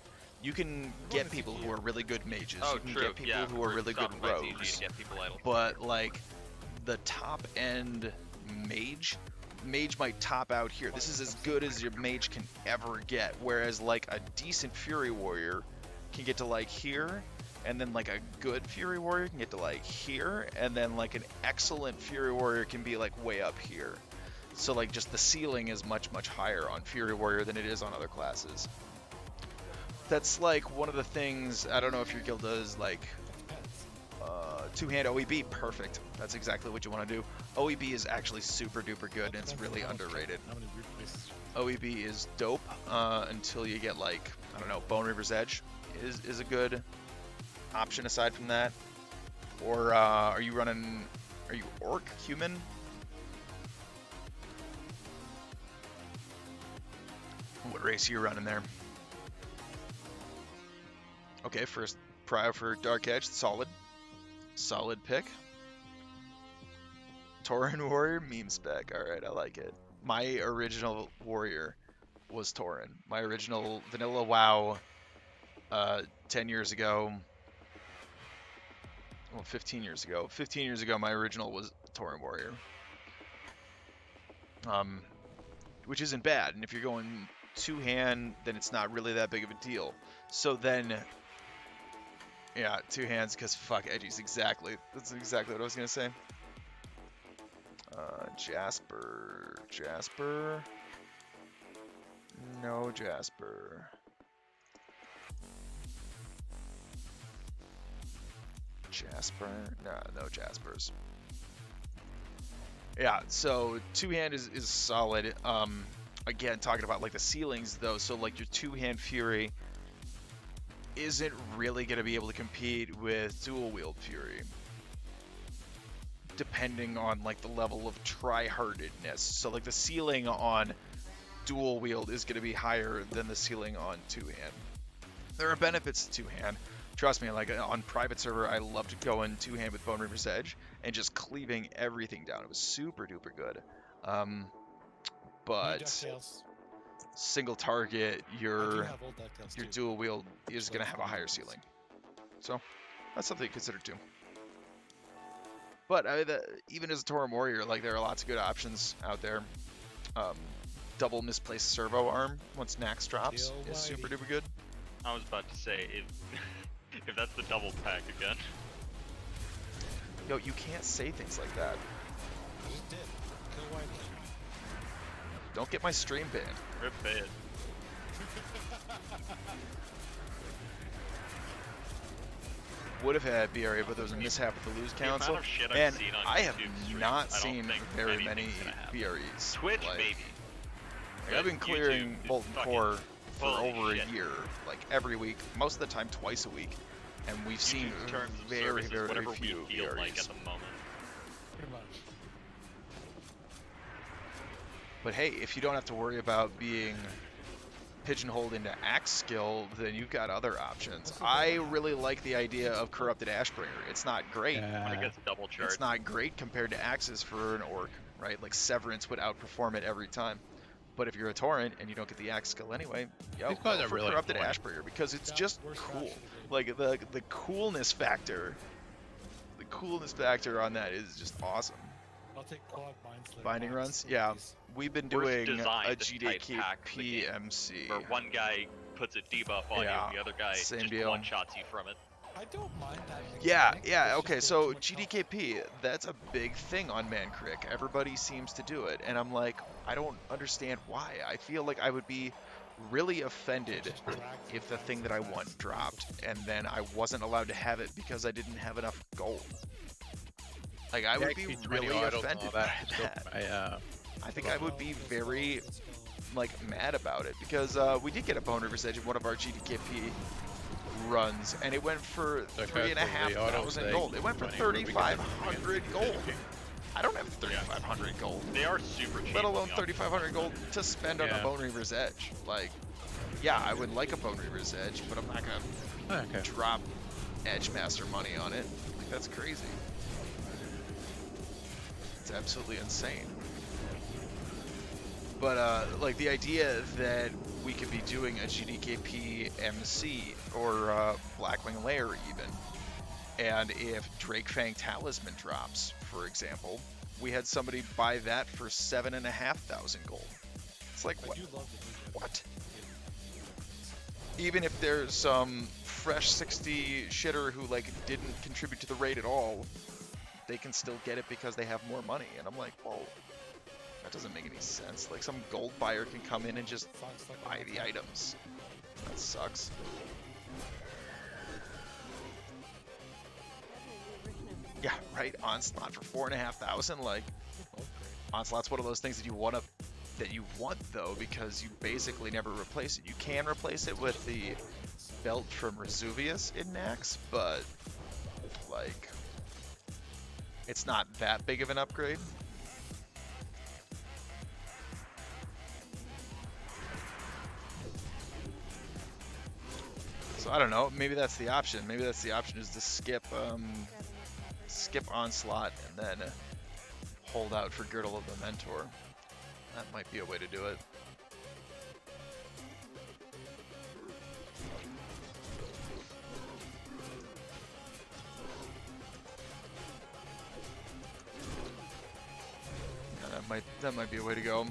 you can get people who are really good mages. Oh, you can true. get people who are really good rogues. But like, the top end mage might top out here. This is as good as your mage can ever get. Whereas like a decent Fury Warrior can get to like here, and then like a good Fury Warrior can get to like here, and then like an excellent Fury Warrior can be like way up here. So like just the ceiling is much higher on Fury Warrior than it is on other classes. That's like one of the things, I don't know if your guild does like two-hand OEB, perfect. That's exactly what you want to do. OEB is actually super duper good, and it's really underrated. OEB is dope until you get like, I don't know, Bone Reaper's Edge is a good option aside from that. Or are you orc, human? What race are you running there? Okay, first prio for Dark Edge, solid pick. Tauren Warrior meme spec, alright, I like it. My original warrior was Tauren. My original vanilla WoW 10 years ago, well 15 years ago. 15 years ago my original was Tauren Warrior. Which isn't bad, and if you're going two-hand, then it's not really that big of a deal. So then, yeah, two hands, because fuck edgies, exactly. That's exactly what I was going to say. Jasper. No Jasper. Jasper? No Jaspers. Yeah, so two-hand is solid. Again, talking about like the ceilings though, so like your two-hand Fury isn't really going to be able to compete with dual-wield Fury, depending on like the level of try-hardedness. So like the ceiling on dual-wield is going to be higher than the ceiling on two-hand. There are benefits to two-hand. Trust me, like on private server, I loved going two-hand with Bone Reaper's Edge and just cleaving everything down. It was super duper good. But single target, your dual wield is going to have a higher ceiling. So that's something to consider too. But even as a Tauren Warrior, like there are lots of good options out there. Double misplaced servo arm once Nax drops is super duper good. I was about to say, if that's the double pack again. Yo, you can't say things like that. I just did. Kill Whiteley. Don't get my stream banned. Rip banned. Would have had BRA, but there was a mishap with the lose council. And I have not seen very many BREs. Twitch, like, maybe. Like, I've been clearing Molten Core for over a year, like every week, most of the time twice a week, and we've seen very few BREs. Like at the moment. Pretty much. But hey, if you don't have to worry about being pigeonholed into axe skill, then you've got other options. I really like the idea of Corrupted Ashbringer. It's not great. I guess double charge. It's not great compared to axes for an orc, right? Like Severance would outperform it every time. But if you're a Torrent and you don't get the axe skill anyway, yo, go for Corrupted Ashbringer, because it's just cool. Like the coolness factor. The coolness factor on that is just awesome. I'll take quad Mindslayer. Binding box, runs? Yeah. please. We've been Worst doing a designed type pack in the game, GDKP where one guy puts a debuff on you Yeah, and the other guy same just deal. one-shots you from it. I don't mind that. Yeah, mechanic, yeah, it's okay, just so there's too much health. GDKP, that's a big thing on Mancrick. Everybody seems to do it, and I'm like, I don't understand why. I feel like I would be really offended if the thing that I want dropped, and then I wasn't allowed to have it because I didn't have enough gold. Like, I would be AQ20 really idols and offended all by that. Let's go that. by, I think I would be very, like, mad about it, because we did get a Bone River's Edge in one of our GDKP runs, and it went for So 3,500 gold. It went for 3,500 gold. I don't have 3,500 gold. They are super cheap. Let alone 3,500 gold to spend on a Yeah. Bone Reaver's Edge. Like, yeah, I would like a Bone Reaver's Edge, but I'm not gonna drop Edge Master money on it. Like, that's crazy. It's absolutely insane. But like the idea that we could be doing a GDKP MC or Blackwing Lair even, and if Drake Fang Talisman drops, for example, we had somebody buy that for 7,500 gold. It's like, what? What? Even if there's some fresh 60 shitter who like didn't contribute to the raid at all, they can still get it because they have more money. And I'm like, whoa, that doesn't make any sense. Like, some gold buyer can come in and just buy the items. That sucks. Yeah, right. Onslaught for 4,500. Like, Onslaught's one of those things that you want though, because you basically never replace it. You can replace it with the belt from Resuvius in Nax, but like, it's not that big of an upgrade. So I don't know. Maybe that's the option. Maybe that's the option, is to skip Onslaught and then hold out for Girdle of the Mentor. That might be a way to do it. Yeah, that might be a way to go.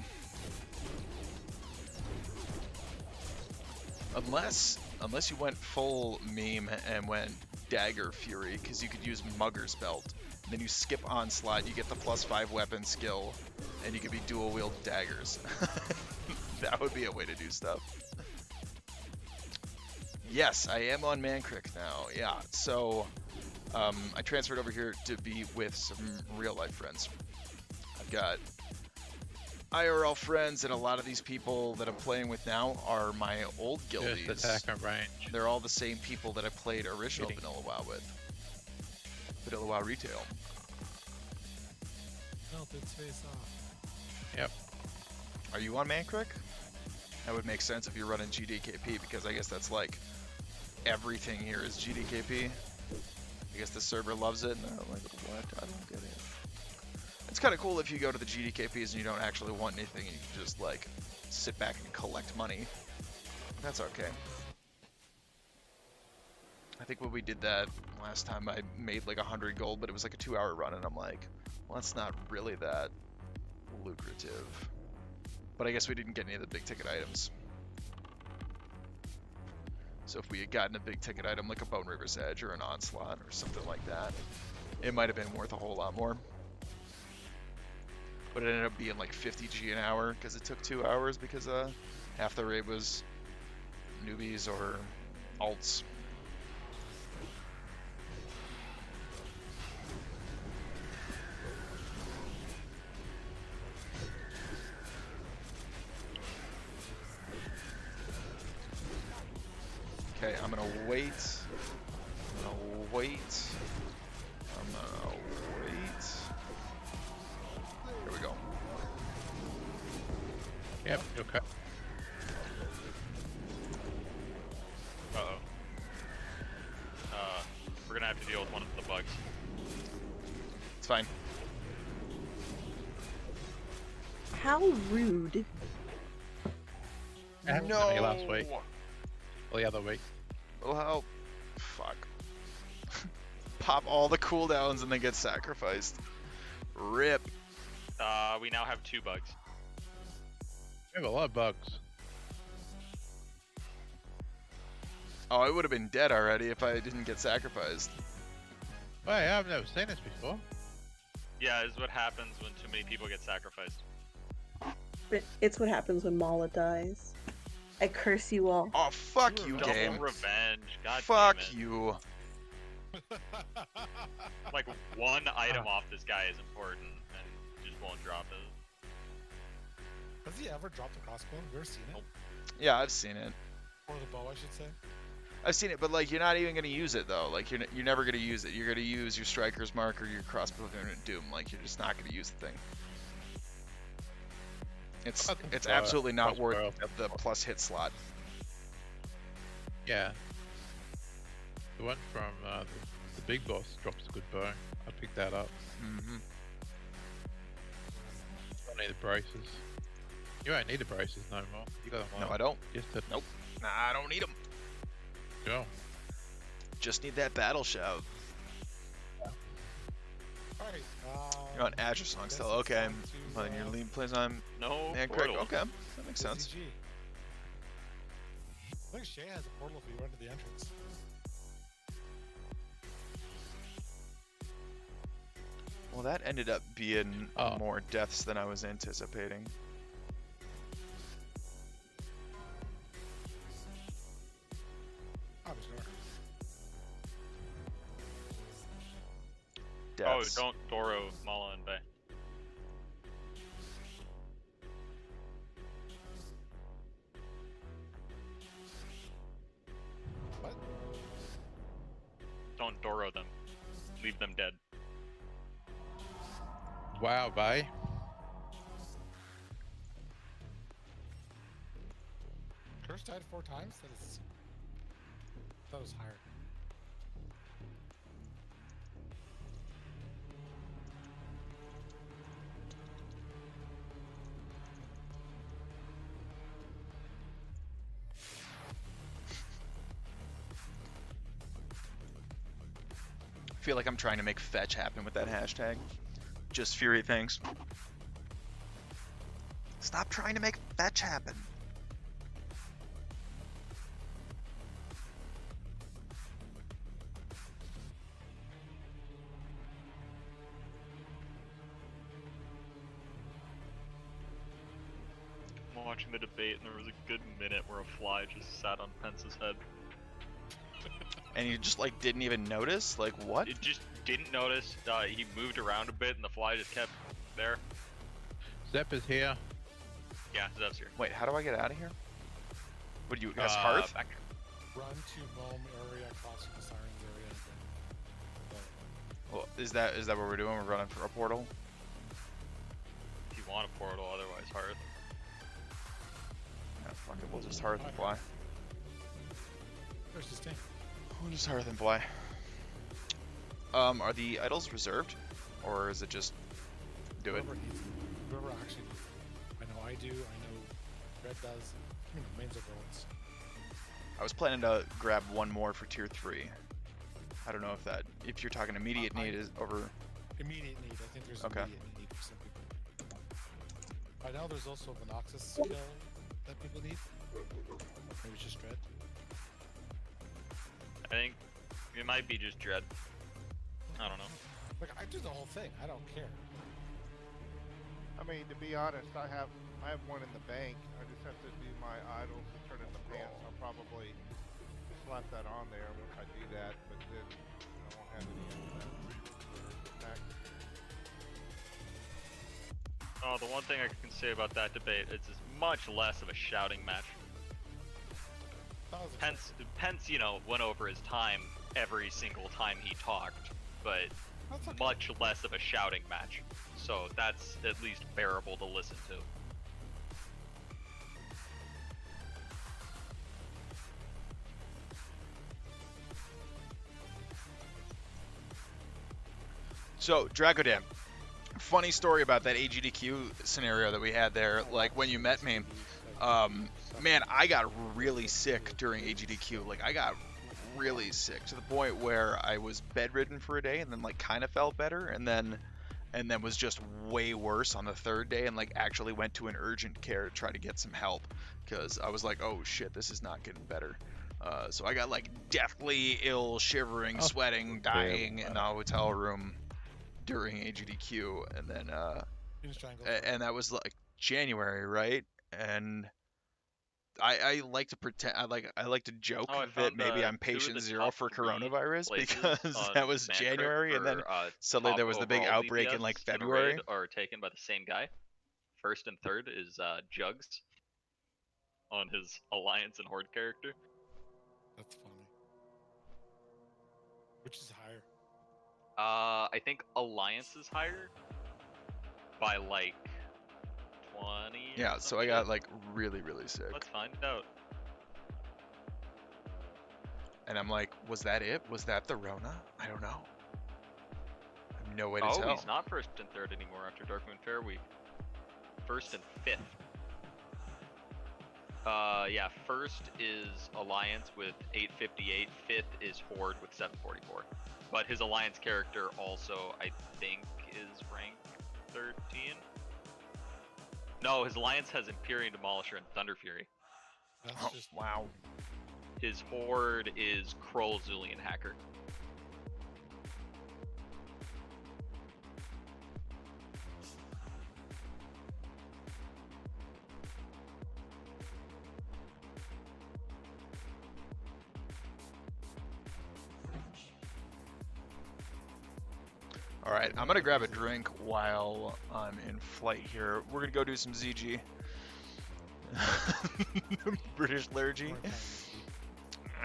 Unless you went full meme and went Dagger Fury, because you could use Mugger's Belt. And then you skip Onslaught, you get the +5 weapon skill, and you could be dual wield daggers. That would be a way to do stuff. Yes, I am on Mancrick now. Yeah, so I transferred over here to be with some real life friends. I've got IRL friends, and a lot of these people that I'm playing with now are my old guildies. Just attack and range. They're all the same people that I played original Vanilla WoW with. Vanilla WoW Retail. Melted face off. Yep. Are you on Mancrick? That would make sense if you're running GDKP, because I guess that's like everything here is GDKP. I guess the server loves it, and they're like, what? I don't get it. It's kind of cool if you go to the GDKPs and you don't actually want anything, you can just like sit back and collect money. That's okay. I think when we did that last time, I made like 100 gold, but it was like a 2-hour run, and I'm like, well, that's not really that lucrative. But I guess we didn't get any of the big ticket items. So if we had gotten a big ticket item like a Bone River's Edge or an Onslaught or something like that, it might have been worth a whole lot more. But it ended up being like 50 G an hour because it took 2 hours, because half the raid was newbies or alts. Okay, I'm gonna wait. I'm gonna wait. Here we go. Yep, okay. Uh-oh. We're gonna have to deal with one of the bugs. It's fine. How rude. I haven't No. done any last week. Well, the other week. Well, how? Fuck. Pop all the cooldowns and then get sacrificed. Rip. We now have 2 bugs. We have a lot of bugs. Oh, I would have been dead already if I didn't get sacrificed. Wait, I've never seen this before. Yeah, is what happens when too many people get sacrificed. It's what happens when Mala dies. I curse you all. Oh, fuck you, Double game. revenge. God Fuck damn it. you. Like, one item off this guy is important, and just won't drop it. Has he ever dropped a crossbow? Have you ever seen it? Yeah, I've seen it. Or the bow, I should say. I've seen it, but like you're not even gonna use it though. Like you're never gonna use it. You're gonna use your striker's mark or your crossbow at Doom. Like you're just not gonna use the thing. It's absolutely not worth the plus hit slot. Yeah. The one from the big boss drops a good bow. I picked that up. Mm-hmm. Don't need the braces. You don't need the braces no more. You got them. No, I don't. Just Nope. Nah, I don't need them. Go. Just need that battle shout. Alright, You're on Azure Song still. Okay. Well, then your lead plays on No Man Craig. portal. Okay. That makes sense. CG. I think Shay has a portal if you run to the entrance. Well, that ended up being more deaths than I was anticipating. Deaths. Oh, don't Doro, Mala, and Bay. What? Don't Doro them. Leave them dead. Wow, bye. Curse died 4 times? That was higher. I feel like I'm trying to make fetch happen with that hashtag. Just Fury things. Stop trying to make fetch happen. I'm watching the debate, and there was a good minute where a fly just sat on Pence's head. And you just like didn't even notice? Like what? It just didn't notice. He moved around a bit, and the fly just kept there. Zep is here. Yeah, Zep's here. Wait, how do I get out of here? What do you guys hearth? Back. Run to Gnome area, crossing the Sirens area. Well, is that what we're doing? We're running for a portal? If you want a portal, otherwise hearth. Yeah, fuck it, we'll just hearth and fly. Where's this tank? We'll just hearth and fly. Are the idols reserved? Or is it just do it? Whoever actually, I know I do, I know Red does. I mean, the mains are bullets. I was planning to grab one more for tier 3. I don't know if you're talking immediate need is over. Immediate need, I think there's okay. Immediate need for some people. I know there's also a Venoxus skill that people need. Maybe it's just Dread. I think it might be just Dread. I don't know. Like, I do the whole thing, I don't care. I mean, to be honest, I have one in the bank. I just have to do my idols and turn in the pants. I'll probably slap that on there once I do that, but then I won't have any of that for attack. Oh, the one thing I can say about that debate is it's much less of a shouting match. Pence, you know, went over his time every single time he talked, but much less of a shouting match. So that's at least bearable to listen to. So, Dragodam, funny story about that AGDQ scenario that we had there, like when you met me. Man, I got really sick during AGDQ. Like, I got really sick to the point where I was bedridden for a day and then, like, kind of felt better. And then and then was just way worse on the third day, and like actually went to an urgent care to try to get some help because I was like, oh shit, this is not getting better. So I got like deathly ill, shivering, Oh, sweating, dying in the hotel room during AGDQ, and then You just try and go for it. and that was like January, right? And I like to pretend I like to joke Oh, I that found maybe I'm 2 of patient the zero top for 3 coronavirus places because on that was Mancrip January, and then for suddenly top there was the big overall outbreak in DPS like in a February. raid are taken by the same guy. First and third is Jugs on his Alliance and Horde character. That's funny. Which is higher? I think Alliance is higher by like 20. Yeah, or so some I got shit. like really sick, Let's find out. and I'm like, was that it? Was that the Rona? I don't know. I have no way to Oh, tell. he's not first and third anymore after Darkmoon Fair Week. First and fifth. Yeah, first is Alliance with 858. Fifth is Horde with 744. But his Alliance character also, I think, is rank 13. No, his Alliance has Empyrean Demolisher and Thunder Fury. That's Oh, just wow. His Horde is Kroll Zulian Hacker. All right, I'm gonna grab a drink while I'm in flight here. We're gonna go do some ZG. British liturgy.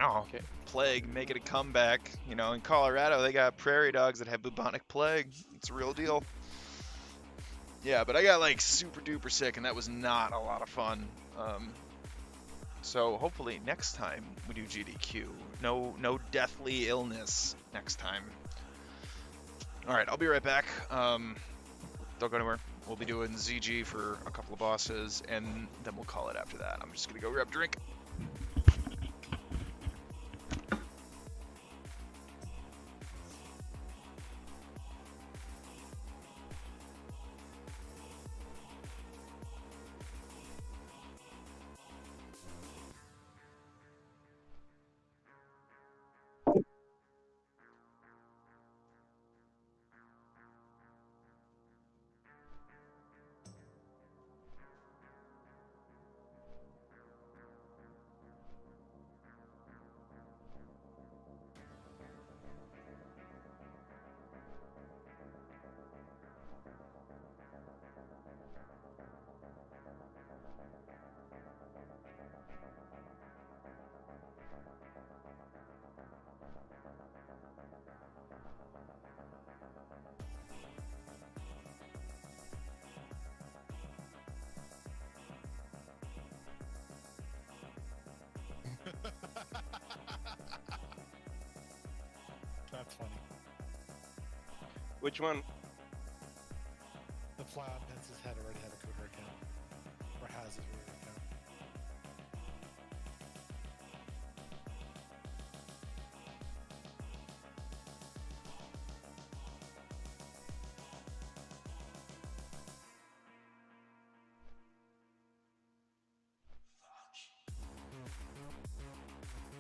Oh, Okay. plague making a comeback. You know, in Colorado they got prairie dogs that have bubonic plague. It's a real deal. Yeah, but I got like super duper sick, and that was not a lot of fun. So hopefully next time we do GDQ, no deathly illness next time. All right, I'll be right back. Don't go anywhere. We'll be doing ZG for a couple of bosses, and then we'll call it after that. I'm just gonna go grab a drink. That's funny. Which one? The fly on Pence's head already had a Cougar account. Or has his Cougar account.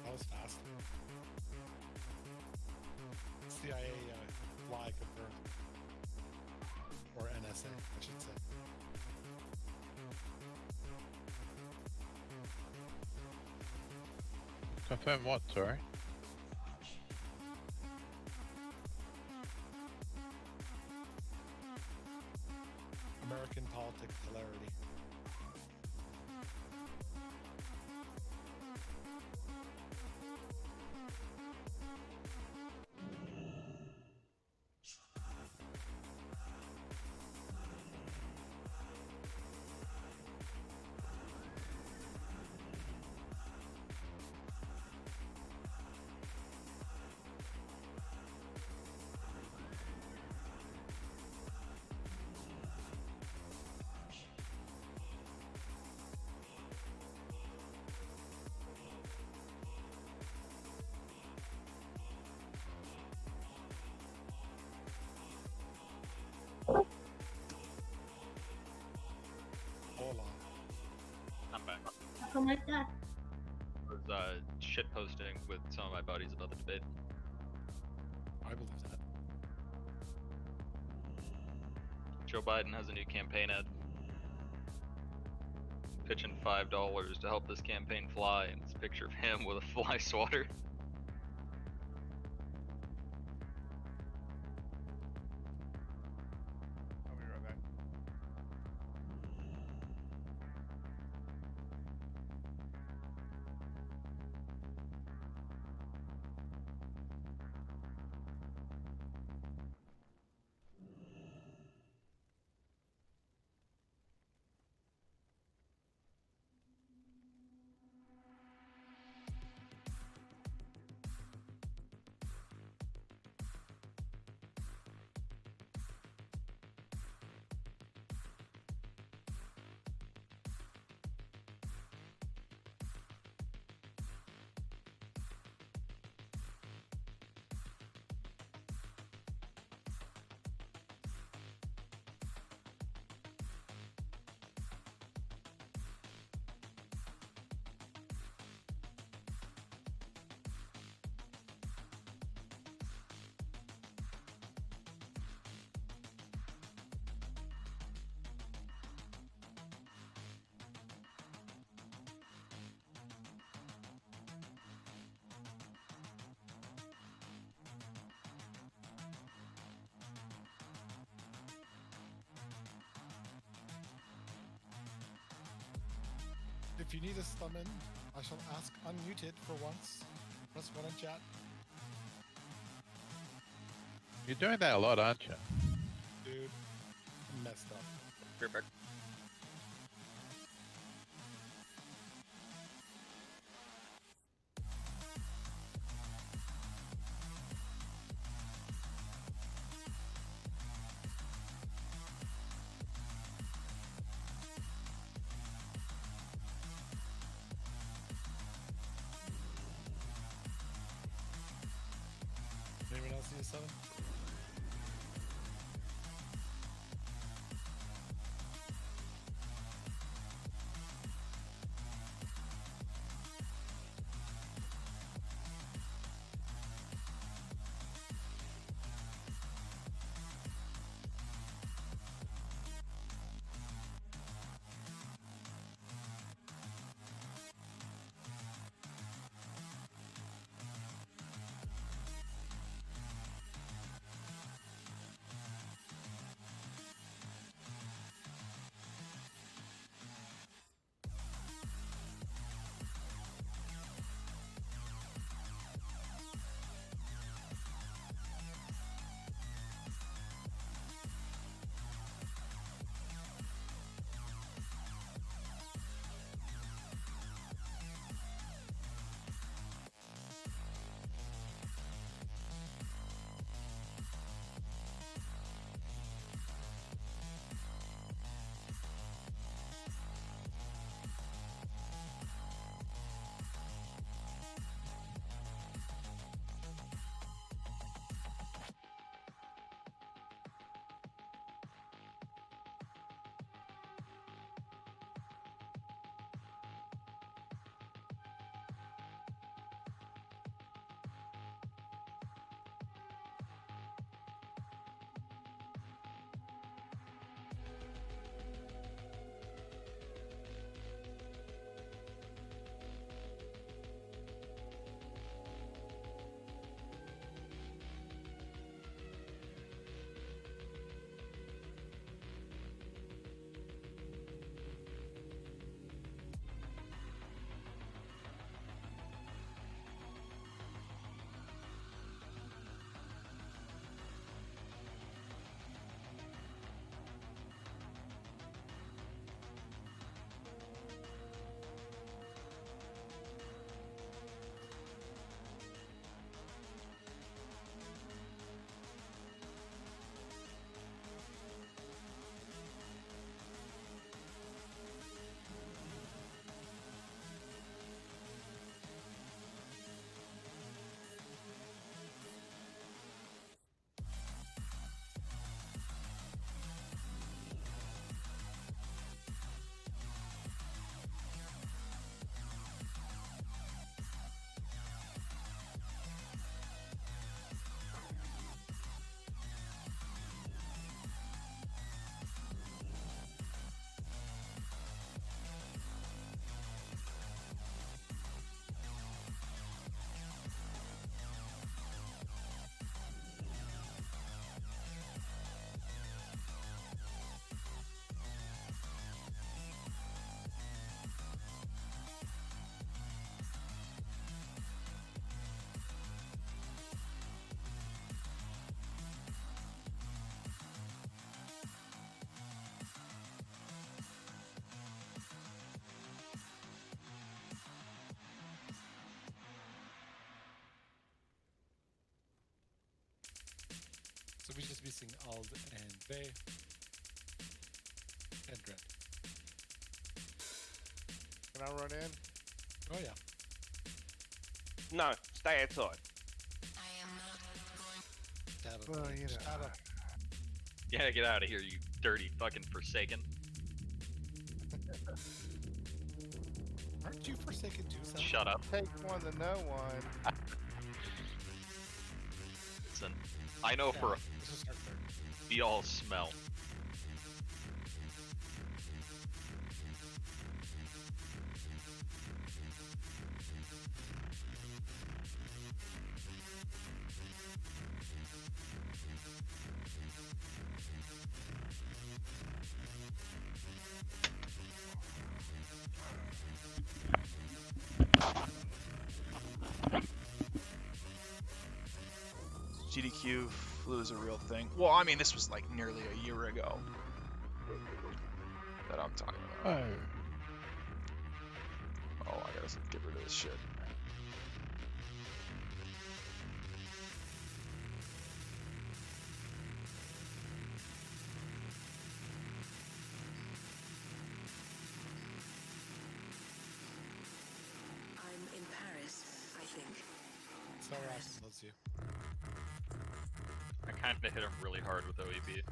That was fast. CIA fly confirmed. Or NSA, I should say. Confirm what, sorry? American politics hilarity. like that. I was shit posting with some of my buddies about the debate. I believe that. Joe Biden has a new campaign ad. Pitching $5 to help this campaign fly, and it's a picture of him with a fly swatter. I'll be right back. If you need a summon, I shall ask unmuted for once. Press 1 in chat. You're doing that a lot, aren't you? Dude, I'm messed up. Perfect. Anyone else need a summon? So we just missing Ald and Bay and Dread. Can I run in? Oh yeah. No, stay outside. Well, you know. Yeah, get out of here, you dirty fucking Forsaken. Aren't you Forsaken too? Sam? Shut up. Take one to know one. Listen, I know Yeah, for this is our third. we all smell. GDQ flu is a real thing. Well, I mean, this was like nearly a year ago that I'm talking about. Oh, I gotta get rid of this shit. I'm in Paris, I think. So Austin loves you. I kind of hit him really hard with OEB.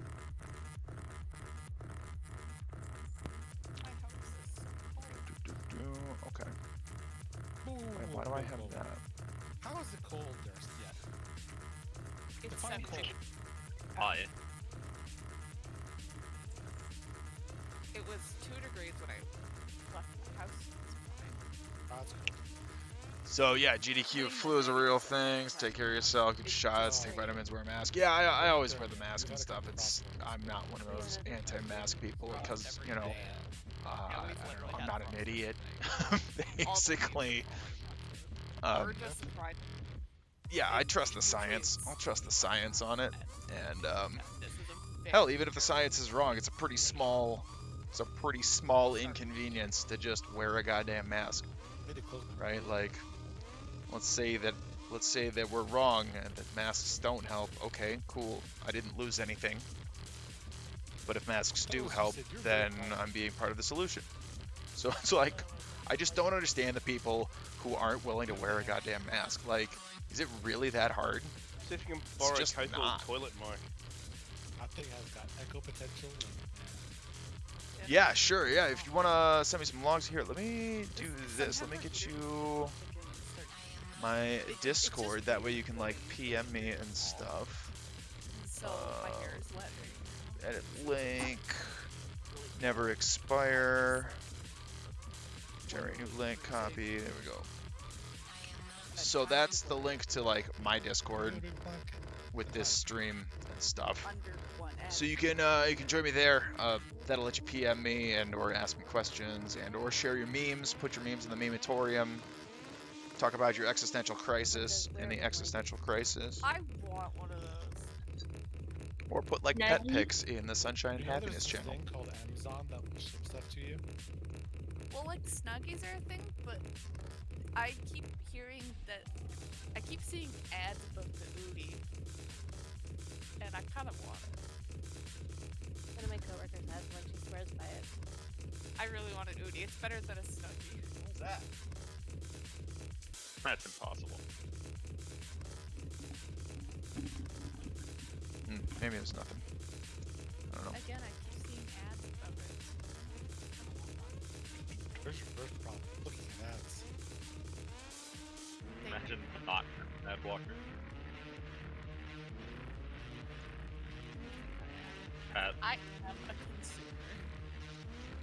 Okay. Wait, why do I have that? How is it cold there yet? It's Define 17. cold. Hi. It was 2 degrees when I left the house. It's fine. That's cold. So yeah, GDQ flu is a real thing. So take care of yourself, get shots, take vitamins, wear a mask. Yeah, I always wear the mask and stuff. I'm not one of those anti-mask people because you know I don't know, I'm not an idiot. Basically, Or just tried. yeah, I trust the science. I'll trust the science on it. And hell, even if the science is wrong, it's a pretty small inconvenience to just wear a goddamn mask, right? Like, let's say that we're wrong and that masks don't help. Okay, cool. I didn't lose anything. But if masks do help, then I'm being part of the solution. So it's like, I just don't understand the people who aren't willing to wear a goddamn mask. Like, is it really that hard? See if you can borrow a just coastal not. toilet mic. I think has got echo potential. Yeah, sure. Yeah, if you want to send me some logs here, let me do this. Let me get you my Discord. That way you can like PM me and stuff. So my hair is wet. Edit link. Never expire. Generate new link. Copy. There we go. So that's the link to like my Discord with this stream and stuff. So you can join me there. That'll let you PM me and or ask me questions and or share your memes. Put your memes in the memeatorium. Talk about your existential crisis in the existential crisis. I want one of those. Or put like pet pics in the Sunshine and You know, Happiness there's this channel. thing called Amazon that will ship stuff to you. Well, like Snuggies are a thing, but I keep hearing that I keep seeing ads of the Udi, and I kind of want it. One of my coworkers has one. She swears by it. I really want an Udi. It's better than a Snuggie. What's that? That's impossible. Maybe there's nothing. I don't know. Again, I keep seeing ads of it. There's your first problem. Looking at ads. Imagine not ad blocker. Pat. I am a consumer.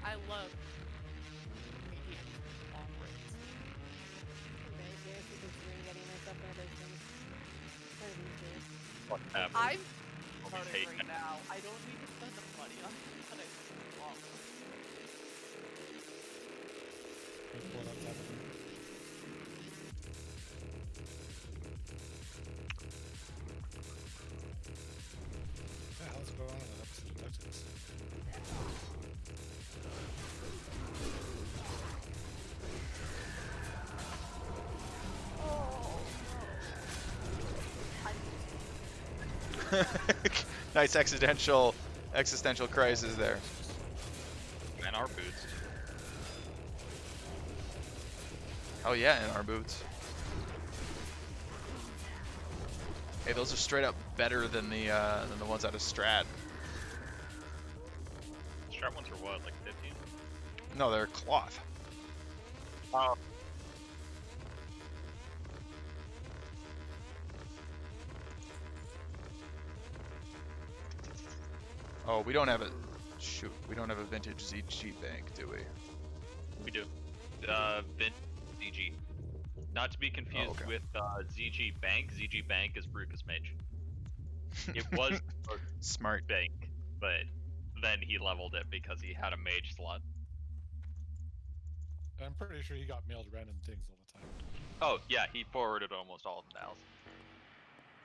I love media long rates. I'm very seriously considering getting myself one of those things. One of these days. What happened? I'm I'll be starting taking right now. I don't need to spend the money on it, but I just want one. Pull it up that way. What the hell's going on with that episode of DuckTales? Nice existential crisis there. And our boots. Oh yeah, in our boots. Hey, those are straight up better than the ones out of Strat. Strat ones are what, like 15? No, they're cloth. Oh. Oh, we don't have a shoot. We don't have a vintage ZG bank, do we? We do. Vint ZG. Not to be confused with ZG Bank. ZG Bank is Brucus Mage. It was smart bank, but then he leveled it because he had a mage slot. I'm pretty sure he got mailed random things all the time. Oh yeah, he forwarded almost all of them to Alice.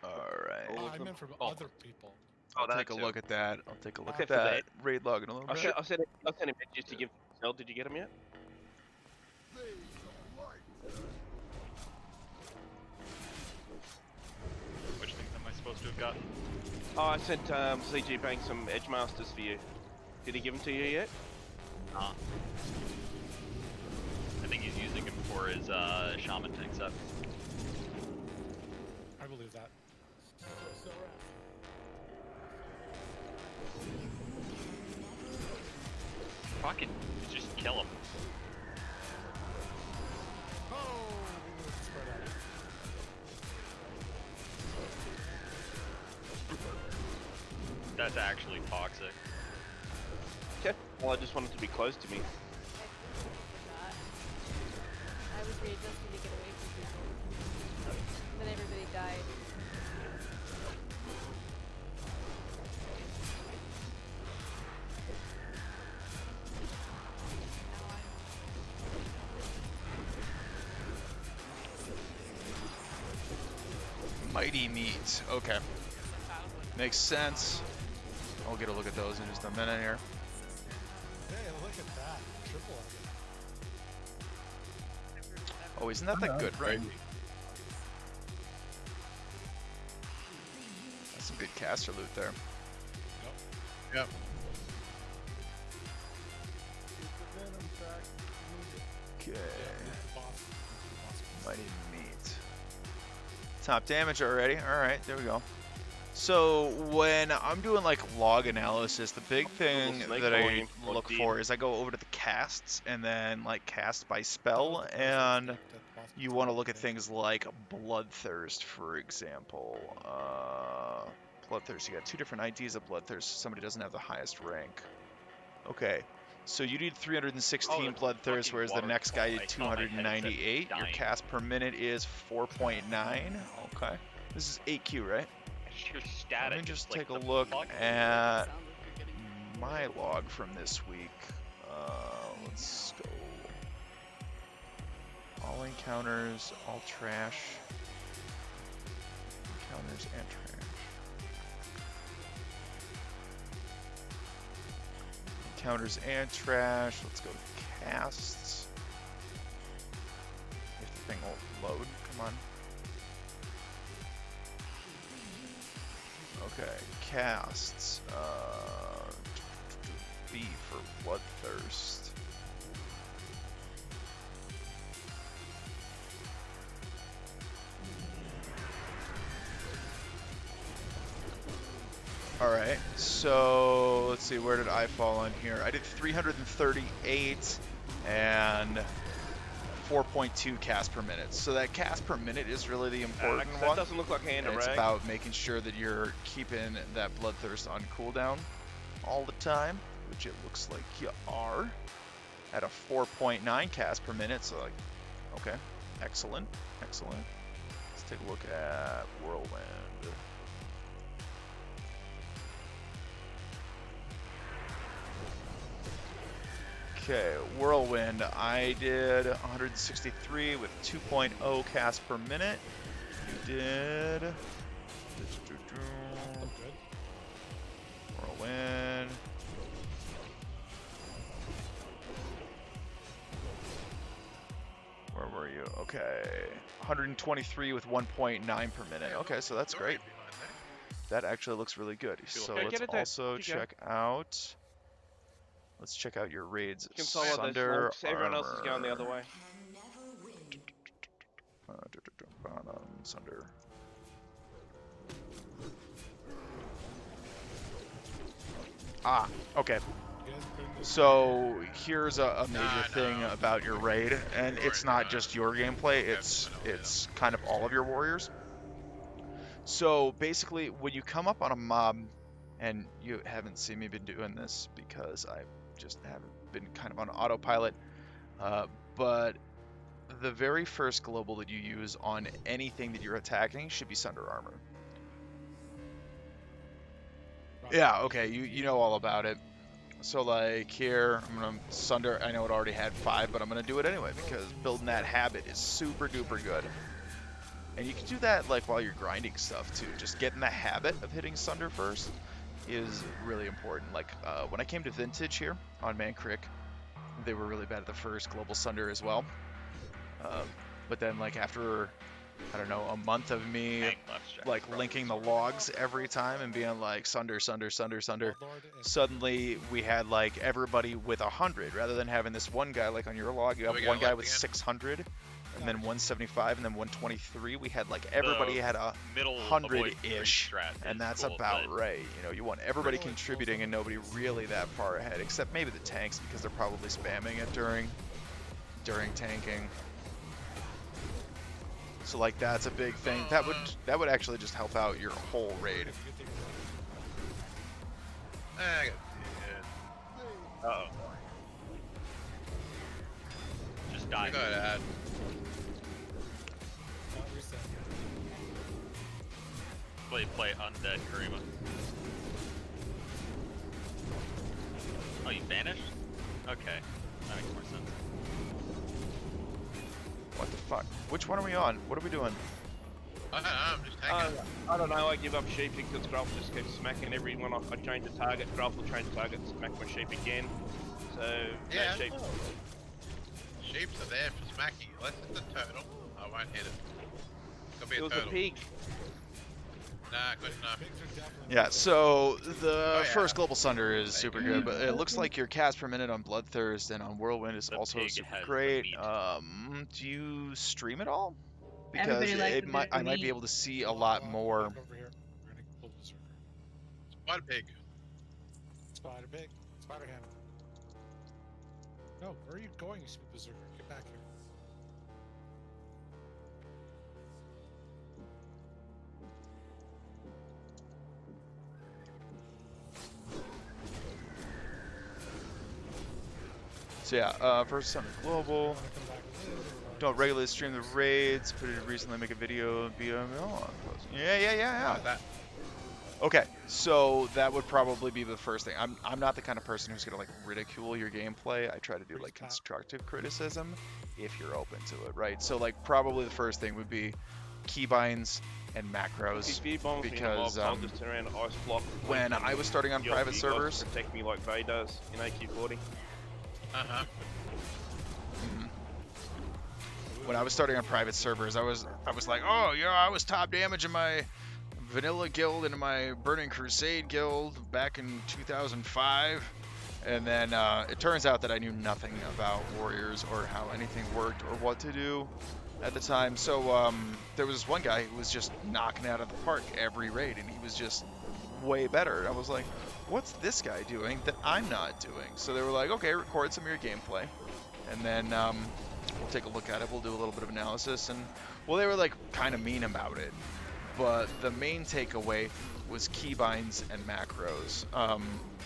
Alright. I meant from other people. I'll that take a too. look at that. I'll take a look at Except for that that. raid log in a little bit. I sent him messages to give Cell. Did you get him yet? Which things am I supposed to have gotten? Oh, I sent CG Bank some Edge Masters for you. Did he give them to you yet? Nah. I think he's using him for his shaman tank set. I believe that. Fucking just kill him. That's actually toxic. Okay. Well, I just wanted to be close to me. I was readjusting to get away from people. Then everybody died. Mighty meat. Okay. Makes sense. I'll get a look at those in just a minute here. Hey, look at that. Triple edit. Oh, isn't that the good right? That's some good caster loot there. Yep. Okay. Mighty meat. Top damage already. Alright, there we go. So when I'm doing like log analysis, the big thing that I look for is I go over to the casts and then like cast by spell, and you want to look at things like Bloodthirst, for example. Bloodthirst, you got two different IDs of Bloodthirst. Somebody doesn't have the highest rank. Okay, so you need 316 Bloodthirst, whereas the next guy did 298. Your cast per minute is 4.9. Okay, this is AQ, right? You're static. Let me just like, take a the look fuck? at my log from this week. Let's go. All encounters, all trash. Encounters and trash. Encounters and trash. Let's go to casts. If the thing will load, come on. Okay, casts. B for Bloodthirst. Alright, so let's see, where did I fall on here? I did 338 and 4.2 cast per minute. So that cast per minute is really the important that one. doesn't look like hand And it's rag. about making sure that you're keeping that Bloodthirst on cooldown all the time, which it looks like you are. At a 4.9 cast per minute, so like, okay, excellent, excellent. Let's take a look at Whirlwind. Okay, Whirlwind, I did 163 with 2.0 cast per minute. You did... Whirlwind. Where were you? Okay, 123 with 1.9 per minute. Okay, so that's great. that actually looks really good. So Okay, let's get it there. also Keep going. check out. Let's check out your raids. You can follow those Sunder smokes. Everyone else is going the other armor. way. Sunder. Ah, okay. So here's a major thing about your raid, and it's not just your gameplay, it's kind of all of your warriors. So basically, when you come up on a mob, and you haven't seen me been doing this because I just haven't been kind of on autopilot, but the very first global that you use on anything that you're attacking should be Sunder armor. Yeah, okay, you know all about it. So like here, I'm gonna Sunder, I know it already had 5, but I'm gonna do it anyway because building that habit is super duper good. And you can do that like while you're grinding stuff too. Just getting the habit of hitting Sunder first is really important. Like when I came to Vintage here on Man Creek, they were really bad at the first global Sunder as well. But then like after, I don't know, a month of me like linking the logs every time and being like Sunder, Sunder, Sunder, Sunder, suddenly we had like everybody with 100 rather than having this one guy like on your log. You have one guy with 600 and then 175 and then 123. We had like everybody had a 100-ish, and that's about right. You know, you want everybody contributing and nobody really that far ahead, except maybe the tanks because they're probably spamming it during tanking. So like that's a big thing. That would actually just help out your whole raid. Uh-oh. Just die. Go ahead. Play undead Karima. Oh, you vanished? Okay, that makes more sense. What the fuck? Which one are we on? What are we doing? I don't know, I'm just hanging. I don't know, I give up sheep because Graph just keeps smacking everyone off. I change the target, Graph will change the target, smack my sheep again. So, Yeah, no sheep. Sheeps are there for smacking. Unless it's a turtle, I won't hit it. Could be It a was turtle. a pig. Nah, good enough. Yeah, so the first global Sunder is super good, but it looks like your cast per minute on Bloodthirst and on Whirlwind is also super great. Do you stream it all? Because I might be able to see a lot more. Over here. We're gonna pull the berserker. Spider pig. Spider pig. Spider ham. No, where are you going, you stupid berserker? Get back here. So yeah, first Sunder global. Don't regularly stream the raids. Put it recently. Make a video. BML. Yeah. Okay, so that would probably be the first thing. I'm not the kind of person who's gonna like ridicule your gameplay. I try to do like constructive criticism if you're open to it, right? So like probably the first thing would be keybinds and macros, because when I was starting on private servers, Protect me like Vay does in AQ20. When I was starting on private servers, I was like, oh yeah, I was top damage in my vanilla guild and in my Burning Crusade guild back in 2005, and then it turns out that I knew nothing about warriors or how anything worked or what to do at the time. So there was this one guy who was just knocking it out of the park every raid, and he was just way better. I was like, what's this guy doing that I'm not doing? So they were like, okay, record some of your gameplay, and then we'll take a look at it. We'll do a little bit of analysis, and well, they were like kind of mean about it, but the main takeaway was keybinds and macros.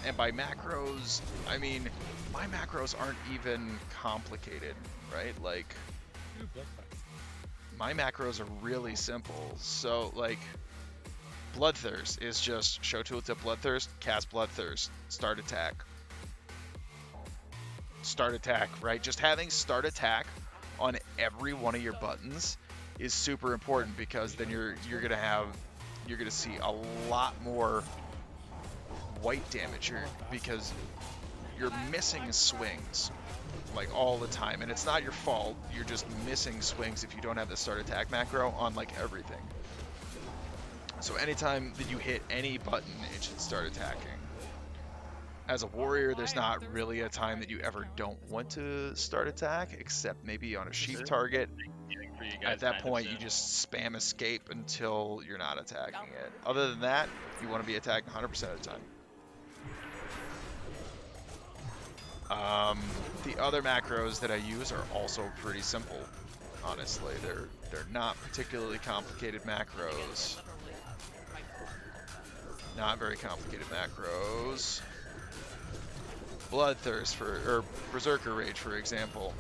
And by macros, I mean my macros aren't even complicated, right? Like my macros are really simple. So like Bloodthirst is just show tooltip Bloodthirst, cast Bloodthirst, start attack. Start attack, right? Just having start attack on every one of your buttons is super important, because then you're gonna see a lot more white damage because you're missing swings like all the time, and it's not your fault. You're just missing swings if you don't have the start attack macro on like everything. So anytime that you hit any button, it should start attacking. As a warrior, there's not really a time that you ever don't want to start attack, except maybe on a sheep target. For you guys At that kind of point, you soon. just spam escape until you're not attacking it. Other than that, you want to be attacking 100% of the time. The other macros that I use are also pretty simple. Honestly, they're not particularly complicated macros. Not very complicated macros. Bloodthirst or Berserker Rage, for example.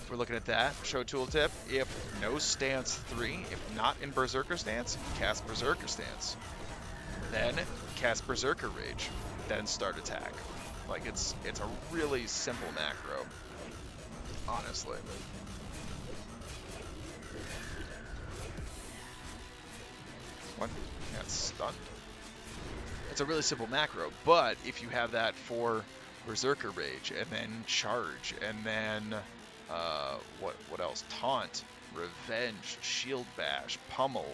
If we're looking at that, show tooltip. If no stance 3, if not in Berserker stance, cast Berserker stance. Then cast Berserker Rage. Then start attack. Like it's a really simple macro. Honestly. What? Got stunned. It's a really simple macro, but if you have that for Berserker Rage, and then Charge, and then, what else? Taunt, Revenge, Shield Bash, Pummel.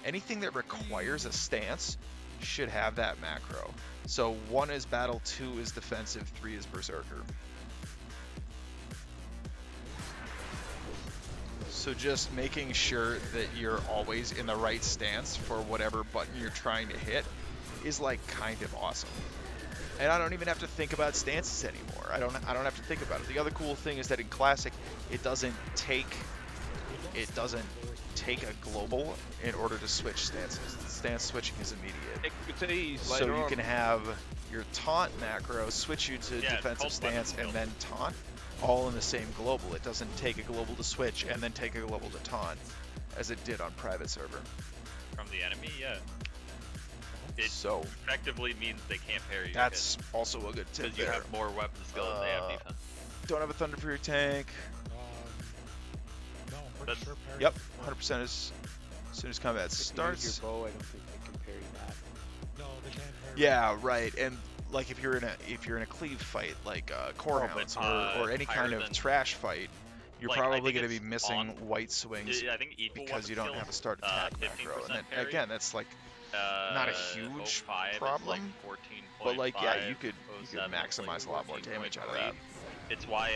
Anything that requires a stance should have that macro. So 1 is battle, 2 is defensive, 3 is Berserker. So just making sure that you're always in the right stance for whatever button you're trying to hit is like kind of awesome. And I don't even have to think about stances anymore. I don't have to think about it. The other cool thing is that in Classic, it doesn't take a global in order to switch stances. Stance switching is immediate. Expertise So later you on. can have your taunt macro switch you to defensive stance and then taunt all in the same global. It doesn't take a global to switch and then take a global to taunt, as it did on private server. From the enemy, yeah. It So effectively means they can't parry you. That's also a good tip because you there. have more weapon skill than they have defense. Don't have a Thunder Fury tank. No, I'm pretty sure parry. Yep, 100% as soon as combat If you use starts. your bow, I don't think they can parry that. No, they can't parry. Yeah, right. And like if you're in a cleave fight, like core hounds or any kind of trash fight, you're like, probably I think going to be it's missing on- white swings I think equal because weapon you don't skills, have a start attack macro. 15% And then, parry. again, that's like not a huge 05 is problem, like but like yeah, 14.5, you could 07 is maximize like a lot more damage out of that. 14.3. It's why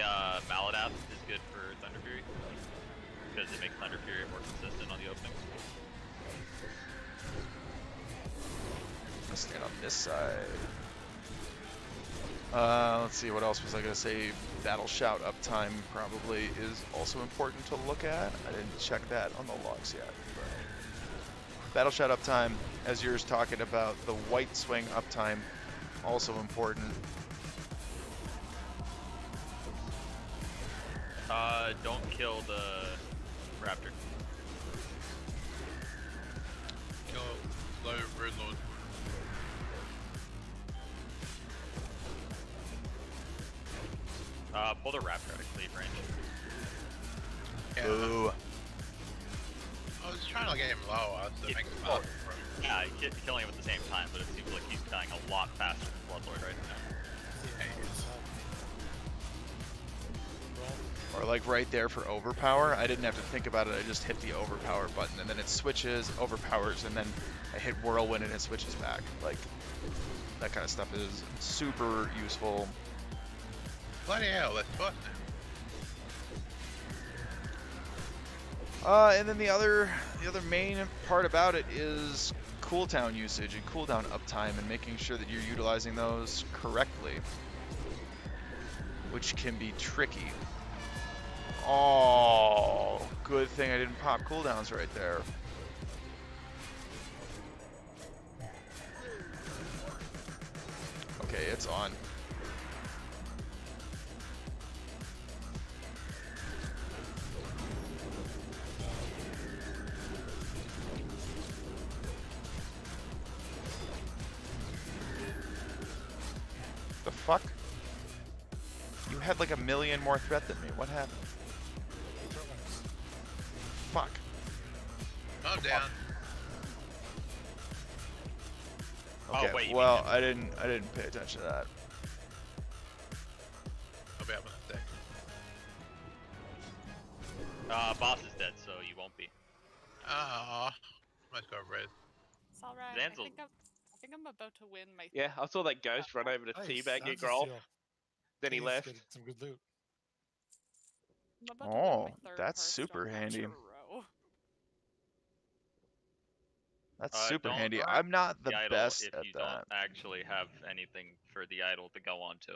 Maladath is good for Thunder Fury, because it makes Thunder Fury more consistent on the opening. Let's stand on this side. Let's see, what else was I gonna say? Battle shout uptime probably is also important to look at. I didn't check that on the logs yet. But battle shout uptime, as yours talking about, the white swing uptime, also important. Don't kill the raptor. Kill low red lord. Pull the raptor out of cleave range. Yeah. Ooh. I was trying to get him lower so it makes him up. Yeah, killing him at the same time, but it seems like he's dying a lot faster than Bloodlord right now. Or like right there for overpower, I didn't have to think about it, I just hit the overpower button and then it switches, overpowers, and then I hit whirlwind and it switches back. Like, that kind of stuff is super useful. Bloody hell, that's fun. And then the other main part about it is cooldown usage and cooldown uptime and making sure that you're utilizing those correctly, which can be tricky. Oh, good thing I didn't pop cooldowns right there. Okay, it's on. The fuck? You had like a million more threat than me. What happened? Fuck. I'm down. Okay, Oh, wait, you well, I didn't pay attention to that. I'll be up in a sec. Boss is dead, so you won't be. Ah, let's go red. It's all right. Zan's I think I'm about to win my. Yeah, I saw that ghost run over to Nice, teabag you, that's a Grolf. steal. Then he He's left. getting some good loot. I'm about to win Oh, my third that's Hearthstone super match handy. in a row. That's super don't handy. run I'm not the the idol best if at you that. don't actually have anything for the idol to go on to.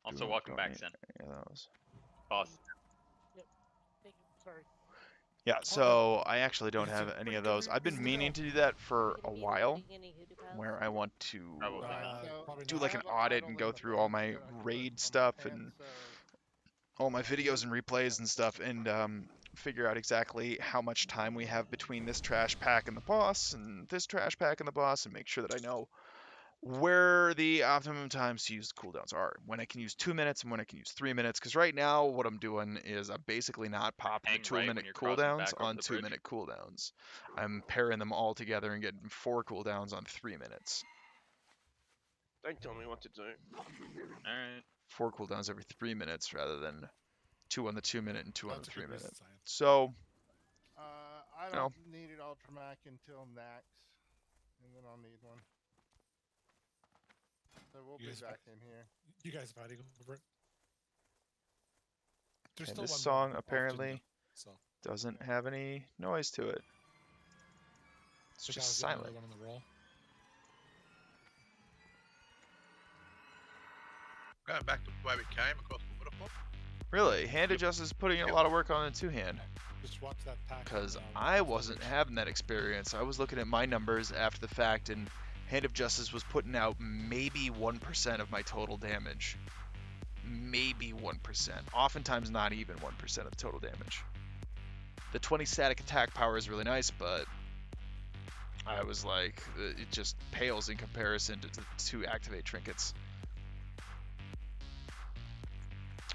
Also, welcome Don't back, need Zen. any of those. Boss. Yep. Thank you. Sorry. Yeah, so I actually don't have any of those. I've been reason to meaning go. to do that for You a gonna be in the while, beginning Hoodoo Pals? where I want to Probably not. So, Probably do not. like I an have a audit idol and in go the through all bank my that I can put raid on my stuff pants, and so all my I videos and need replays that and stuff, second and figure out exactly how much time we have between this trash pack and the boss, and this trash pack and the boss, and make sure that I know where the optimum times to use the cooldowns are, when I can use 2 minutes and when I can use 3 minutes. Because right now, what I'm doing is I'm basically not popping the Hang right when 2-minute you're crossing cooldowns back over on the 2 bridge. minute cooldowns. I'm pairing them all together and getting 4 cooldowns on 3 minutes. Don't tell me what to do. Alright. 4 cooldowns every 3 minutes rather than 2 on the 2 minute and 2 on the That's a 3 good reason, minute. science. So, I No. don't need it Ultramac until Nax, and then I'll need one. So we'll You be guys back in here. You guys fighting over it? There's and still this one song more apparently so doesn't have any noise to it. It's think just I'll get silent. another one on the roll. Going back to where we came across the waterfall. Really, Hand Adjust is putting in a lot of work on it two-hand. Just watch that pack. Because I wasn't having that experience. I was looking at my numbers after the fact, and Hand of Justice was putting out maybe 1% of my total damage. Maybe 1%. Oftentimes not even 1% of the total damage. The 20 static attack power is really nice, but I was like, it just pales in comparison to activate trinkets.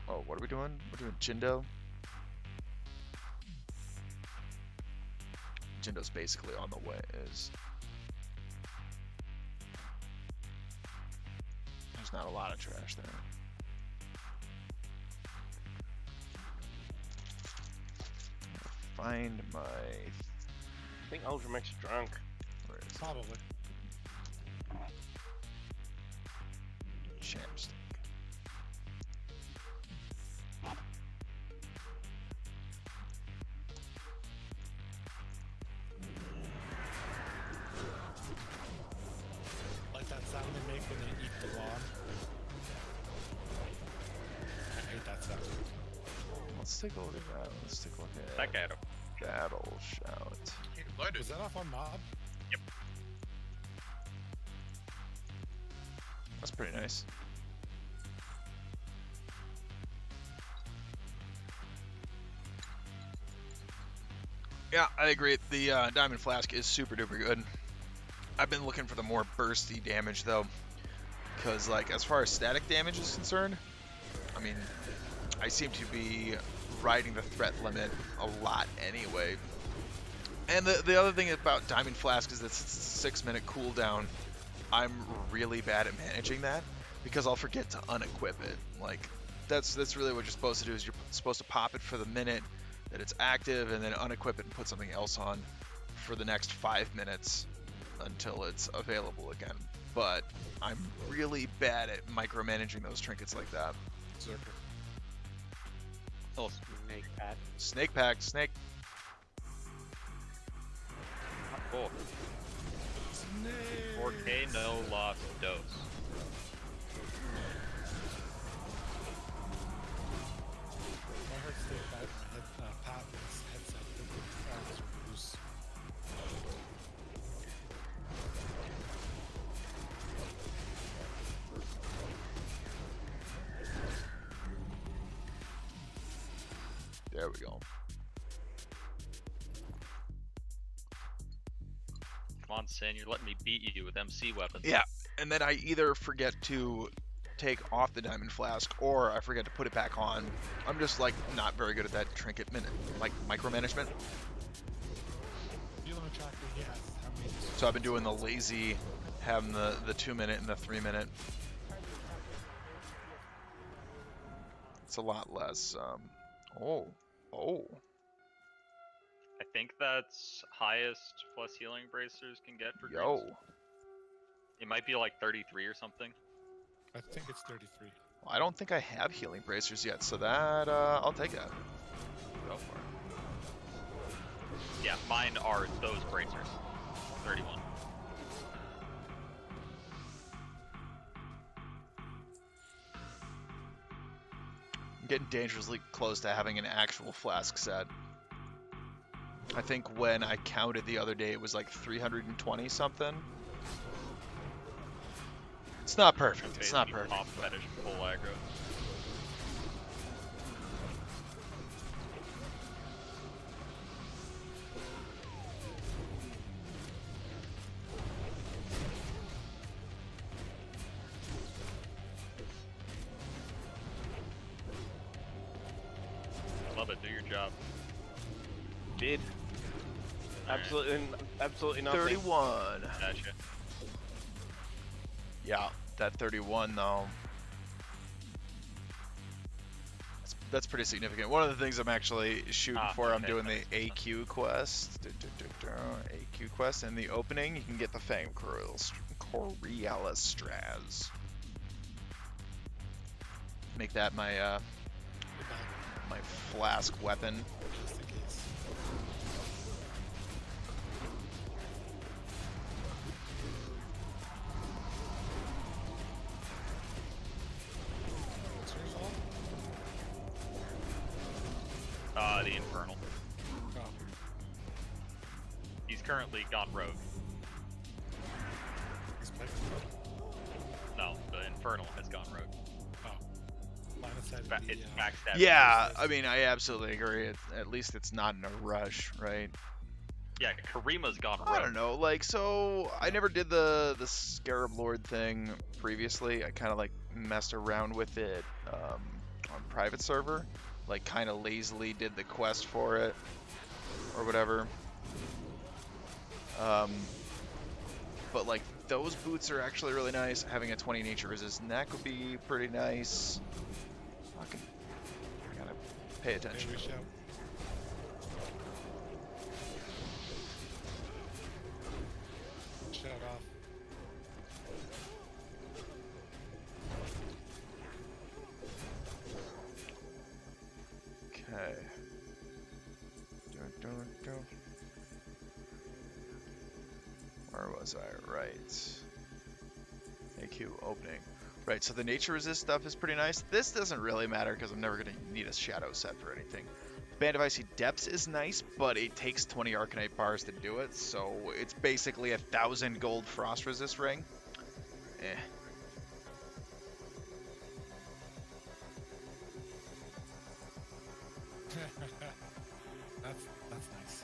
Oh, what are we doing? We're doing Jindo. Jindo's basically on the way. There's not a lot of trash there. Find my. I think Ultramac's drunk. Where is it? Probably. Champstick. Like that sound they make when they eat the lawn. I hate that sound. Let's take a look at that. Let's take a look at Back at him. Battle Shout. Was that off on mob? Yep. That's pretty nice. Yeah, I agree. The Diamond Flask is super duper good. I've been looking for the more bursty damage though, because like as far as static damage is concerned, I mean, I seem to be riding the threat limit a lot anyway. And the other thing about Diamond Flask is that it's a 6-minute cooldown. I'm really bad at managing that because I'll forget to unequip it. Like that's really what you're supposed to do, is you're supposed to pop it for the minute that it's active and then unequip it and put something else on for the next 5 minutes until it's available again. But I'm really bad at micromanaging those trinkets like that. Zerker. Oh, Snake pack. Snake pack, snake. Cool. 4K, no lost dose. I heard Snake pack. My head, Pat's headset. Was loose. There we go. Come on, Sin, you're letting me beat you with MC weapons. Yeah, and then I either forget to take off the Diamond Flask or I forget to put it back on. I'm just like not very good at that trinket like micromanagement. Feel on track that he has how many. So I've been doing the lazy, having the 2-minute and the 3-minute. It's a lot less. Oh. I think that's highest plus healing bracers can get for Yo. greens. It might be like 33 or something. I think it's 33. Well, I don't think I have healing bracers yet, so that I'll take that. Go for it. Yeah, mine are those bracers. 31. I'm getting dangerously close to having an actual flask set. I think when I counted the other day, it was like 320 something. It's not perfect. It's not perfect. Pop fetish full aggro. I love it. Do your job. Did. Absolutely nothing. 31. Gotcha. Yeah, that 31 though. That's pretty significant. One of the things I'm actually shooting for, I'm doing the AQ quest. AQ quest. In the opening, you can get the Fang Coriolis Straz. Make that my my flask weapon. Just in case. What's yours all? The Infernal. Oh. He's currently gone rogue. He's playing No, the Infernal has gone rogue. Oh. Line of sight of It's the, backstabbing. Yeah, I mean, I absolutely agree. At least it's not in a rush, right? Yeah, Karima's gone rogue. I don't know, like, so I never did the Scarab Lord thing previously. I kind of like messed around with it on private server, like kind of lazily did the quest for it or whatever. But like those boots are actually really nice. Having a 20 nature resist neck would be pretty nice. Fucking, I gotta pay attention. Maybe we shout. Shout off. Okay. Where was I? Right. AQ opening. Right, so the nature resist stuff is pretty nice. This doesn't really matter because I'm never going to need a shadow set for anything. Band of Icy Depths is nice, but it takes 20 Arcanite bars to do it, so it's basically 1,000 gold frost resist ring. Eh. That's nice.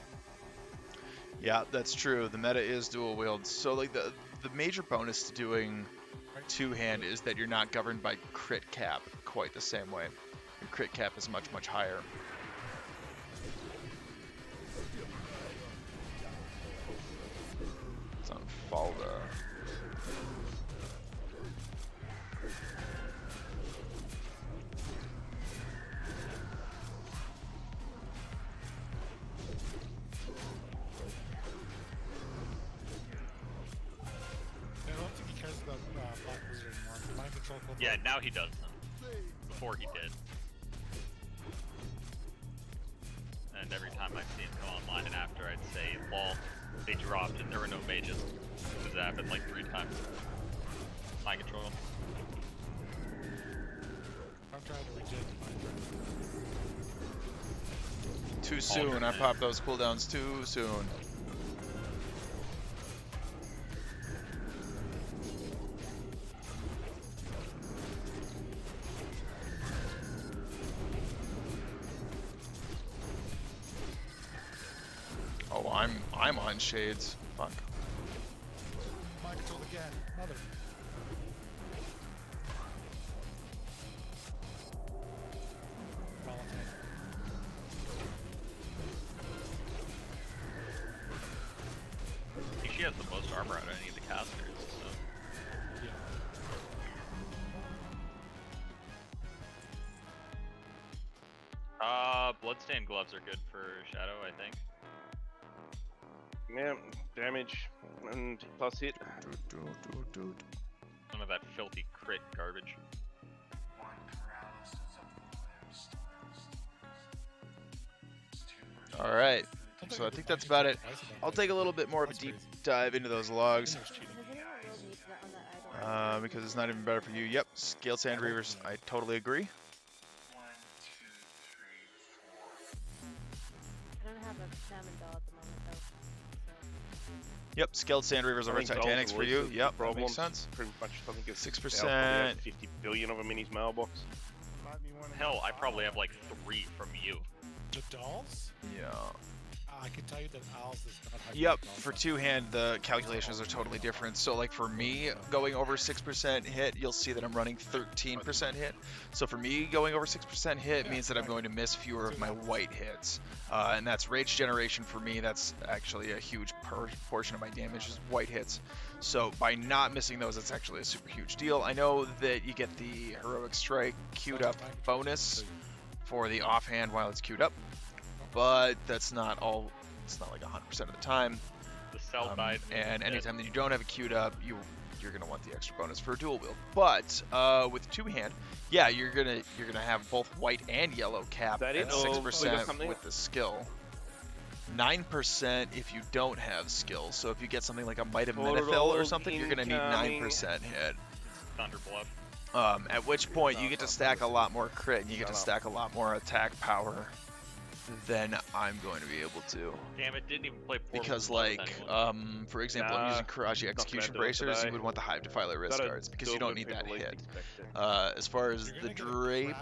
Yeah, that's true. The meta is dual wield. So like the major bonus to doing two-hand is that you're not governed by crit cap quite the same way. Your crit cap is much, much higher. It's on Falda. I don't think he cares about Black Wizard anymore. Mind control called Yeah, now he does them. Before he did. And every time I see him come online and after, I'd say, lol, they dropped and there were no mages. Because it happened like 3 times. Mind control. I'm trying to reject mind Too soon. I popped those cooldowns too soon. Oh, I'm on shades. Fuck. Mind control again. Mother. I think she has the most armor out of any of the casters, so. Bloodstained gloves are good for Shadow, I think. Yeah, damage and plus hit. None of that filthy crit garbage. All right. So I think that's about it. I'll take a little bit more of a deep dive into those logs. Because it's not even better for you. Yep, scaled sand reavers. I totally agree. I don't have a salmon doll at the moment though. Yep, scaled sand reavers over Titanics for you. Yep, that makes sense. Pretty much, I think it's 6%. 50 billion of them in his mailbox. Hell, I probably have like 3 from you. The dolls? Yeah. I can tell you that Owls does not have. Yep, for two-hand, the calculations are totally different. So, like, for me, going over 6% hit, you'll see that I'm running 13% hit. So for me, going over 6% hit means that I'm going to miss fewer of my white hits. And that's rage generation for me. That's actually a huge portion of my damage is white hits. So by not missing those, it's actually a super huge deal. I know that you get the Heroic Strike queued up bonus for the offhand while it's queued up. But that's not all. It's not like 100% of the time. The cell died. And anytime that you don't have it queued up, you're gonna want the extra bonus for a dual wield. But with two hand, yeah, you're gonna have both white and yellow cap at 6% with the skill. 9% if you don't have skill. So if you get something like a Might of Menethil or something, you're gonna need 9% hit. Thunder Bluff. At which point you get to stack a lot more crit and you get to stack a lot more attack power than I'm going to be able to. Damn it, didn't even play Portal because Bluff like, anyone. for example, I'm using Karaji Execution Bracers, you would want the Hive Defiler wrist guards because you don't need that hit. As far as the Drape,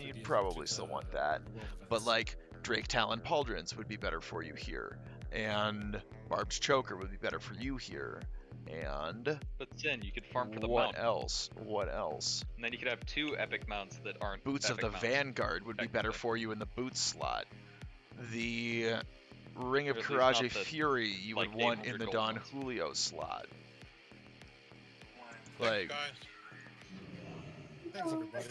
you'd probably still want that. But like, Drake Talon Pauldrons would be better for you here. And Barb's Choker would be better for you here. And but then you could farm for the what mount. else? What else? And then you could have 2 epic mounts that aren't Boots of epic the mounts. Vanguard would be better for you in the boot slot. The Ring of Or at least not Karaji the, Fury you like, would want in 800 the gold Don ones. Julio slot. Like, Thanks, everybody.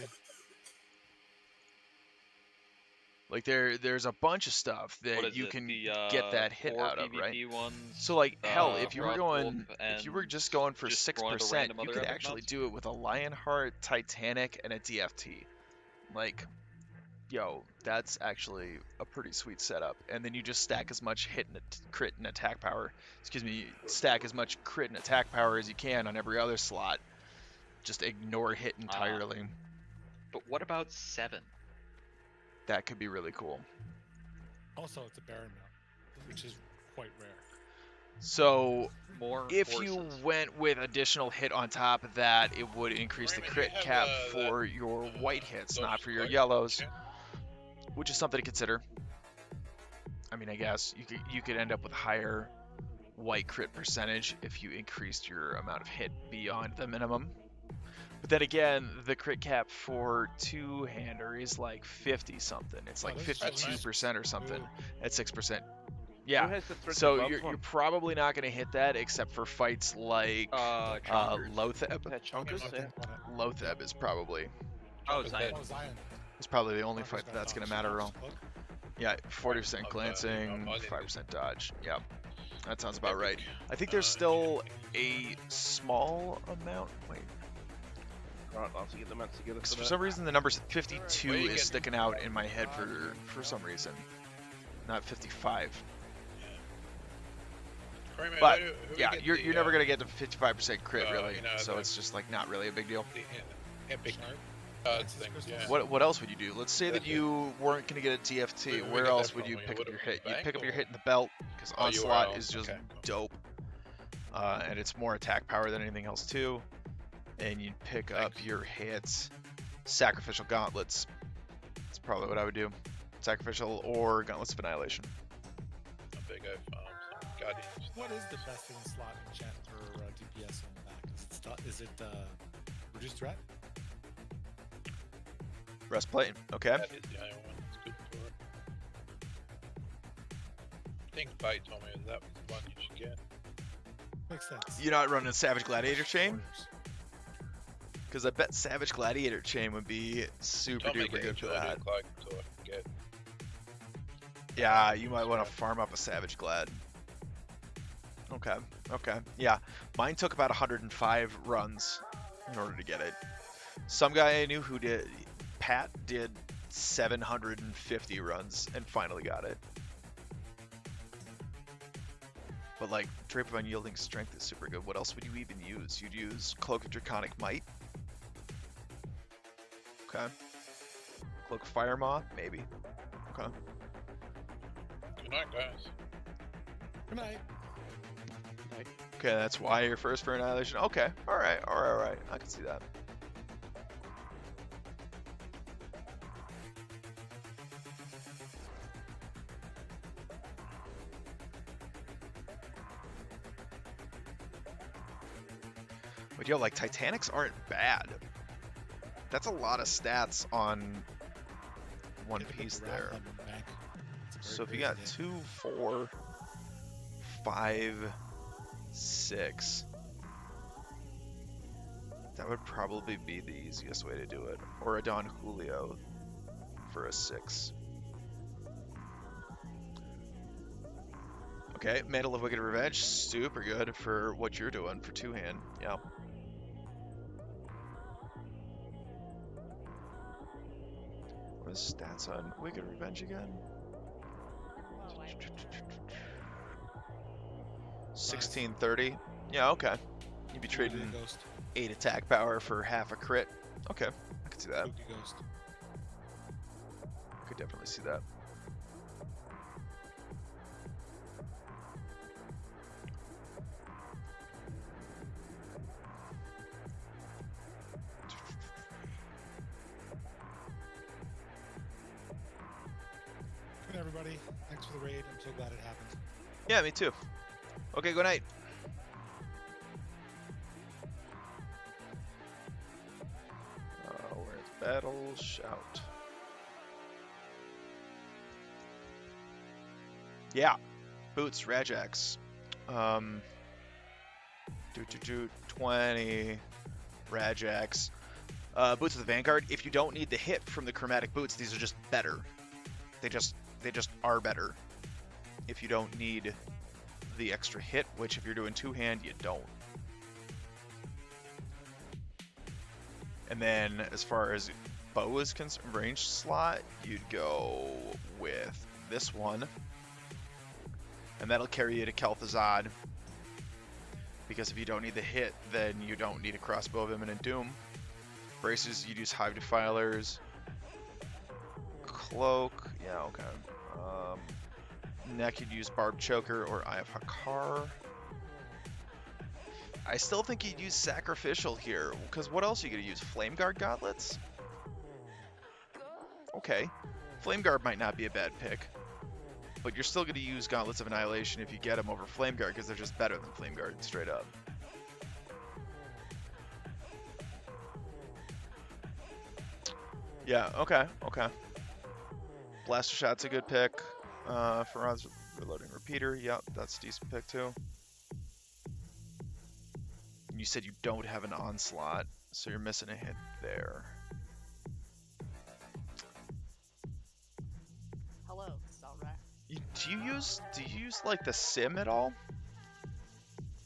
like there's a bunch of stuff What that is you it? can The, get that hit 4 out of, right? PvP ones, So like, hell, if you were Rock going, Wolf, if you were just going for just one of the 6%, random you other could epic actually mounts? do it with a Lionheart, Titanic, and a DFT. Like, yo, that's actually a pretty sweet setup. And then you just stack as much hit and crit and attack power. Excuse me, stack as much crit and attack power as you can on every other slot. Just ignore hit entirely. But what about 7? That could be really cool. Also, it's a Baron mount, which is quite rare. So More if horses. you went with additional hit on top of that, it would increase the crit cap for your white hits, not for your yellows, which is something to consider. I mean, I guess you could end up with higher white crit percentage if you increased your amount of hit beyond the minimum. But then again, the crit cap for two-hander is like 50 something. It's like 52% or something at 6%. Yeah, Who has the threat so above you're one? probably not going to hit that except for fights like Lotheb. Lotheb is probably Zion. is probably the only fight that's going to matter all. Yeah, 40% glancing, 5% dodge. Yeah, that sounds about right. I think there's still a small amount. Wait. Right, I'll have to get the maths together For some reason, the number 52 is sticking out in my head for some reason, not 55. But yeah, you're never gonna get to 55% crit really, so it's just like not really a big deal. Epic thing, yeah. What else would you do? Let's say that you weren't gonna get a TFT. Where else would you pick up your hit? You'd pick up your hit in the belt because Onslaught is just dope, and it's more attack power than anything else too. And you'd pick up your hits, Sacrificial Gauntlets. That's probably what I would do. Sacrificial or Gauntlets of Annihilation. I'm big of Guardians. What is the best in slot in chat for DPS on the back? Is it reduced threat? Breastplate, okay. That is the only one that's good for it. I think Bay told me that was the one you should get. Makes sense. You're not running a Savage Gladiator chain? Because I bet Savage Gladiator chain would be super duper good for that. Yeah, you might want to farm up a Savage Glad. Okay. Okay. Yeah. Mine took about 105 runs in order to get it. Some guy I knew who did, Pat did 750 runs and finally got it. But like, Drape of Unyielding Strength is super good. What else would you even use? You'd use Cloak of Draconic Might. Okay. Cloak of Fire Moth, maybe. Okay. Good night, guys. Good night. Okay, that's why you're first for Annihilation. Okay, alright, alright, alright. I can see that. But yo, like, Titanics aren't bad. That's a lot of stats on one piece there. So if you got 2, 4, 5, 6, that would probably be the easiest way to do it. Or a Don Julio for a 6. Okay, Mantle of Wicked Revenge, super good for what you're doing for 2-hand. Yeah. What is stats on Wicked Revenge again? 1630. Yeah, okay. You'd be trading 8 attack power for half a crit. Okay, I could see that. Ghost. Could definitely see that. Good everybody. Thanks for the raid. I'm so glad it happened. Yeah, me too. Okay, good night. Where's Battle Shout? Yeah, Boots, Rajax. 20 Rajax. Boots of the Vanguard. If you don't need the hit from the chromatic boots, these are just better. They just are better. If you don't need the extra hit, which if you're doing 2-hand, you don't. And then as far as bow is concerned, range slot, you'd go with this one. And that'll carry you to Kel'Thuzad. Because if you don't need the hit, then you don't need a crossbow of Imminent Doom. Braces, you'd use Hive Defilers. Cloak, yeah, okay. Neck, you'd use Barbed Choker or Eye of Hakar. I still think you'd use Sacrificial here, because what else are you going to use? Flame Guard Gauntlets? Okay. Flame Guard might not be a bad pick, but you're still going to use Gauntlets of Annihilation if you get them over Flame Guard, because they're just better than Flame Guard, straight up. Yeah, okay, okay. Blaster Shot's a good pick. Farad's Reloading Repeater, yep, that's a decent pick too. And you said you don't have an Onslaught, so you're missing a hit there. Hello, Salra. Do you use like the sim at all?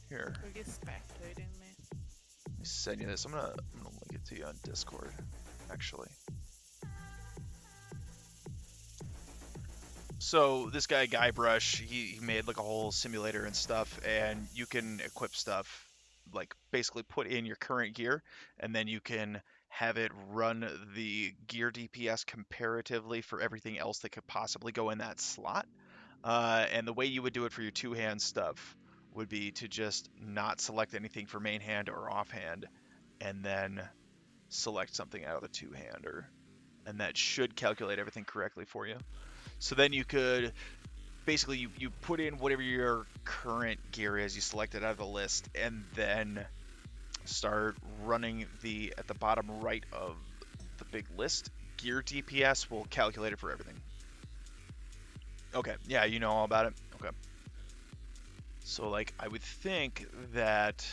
Here. Are you spectating me? Let me send you this. I'm gonna link it to you on Discord, actually. So this guy Guybrush, he made like a whole simulator and stuff, and you can equip stuff, like basically put in your current gear, and then you can have it run the gear DPS comparatively for everything else that could possibly go in that slot. And the way you would do it for your 2-hand stuff would be to just not select anything for main hand or offhand, and then select something out of the 2-hander, and that should calculate everything correctly for you. So then you could, basically you put in whatever your current gear is, you select it out of the list, and then start running at the bottom right of the big list, gear DPS will calculate it for everything. Okay, yeah, you know all about it? Okay. So like, I would think that,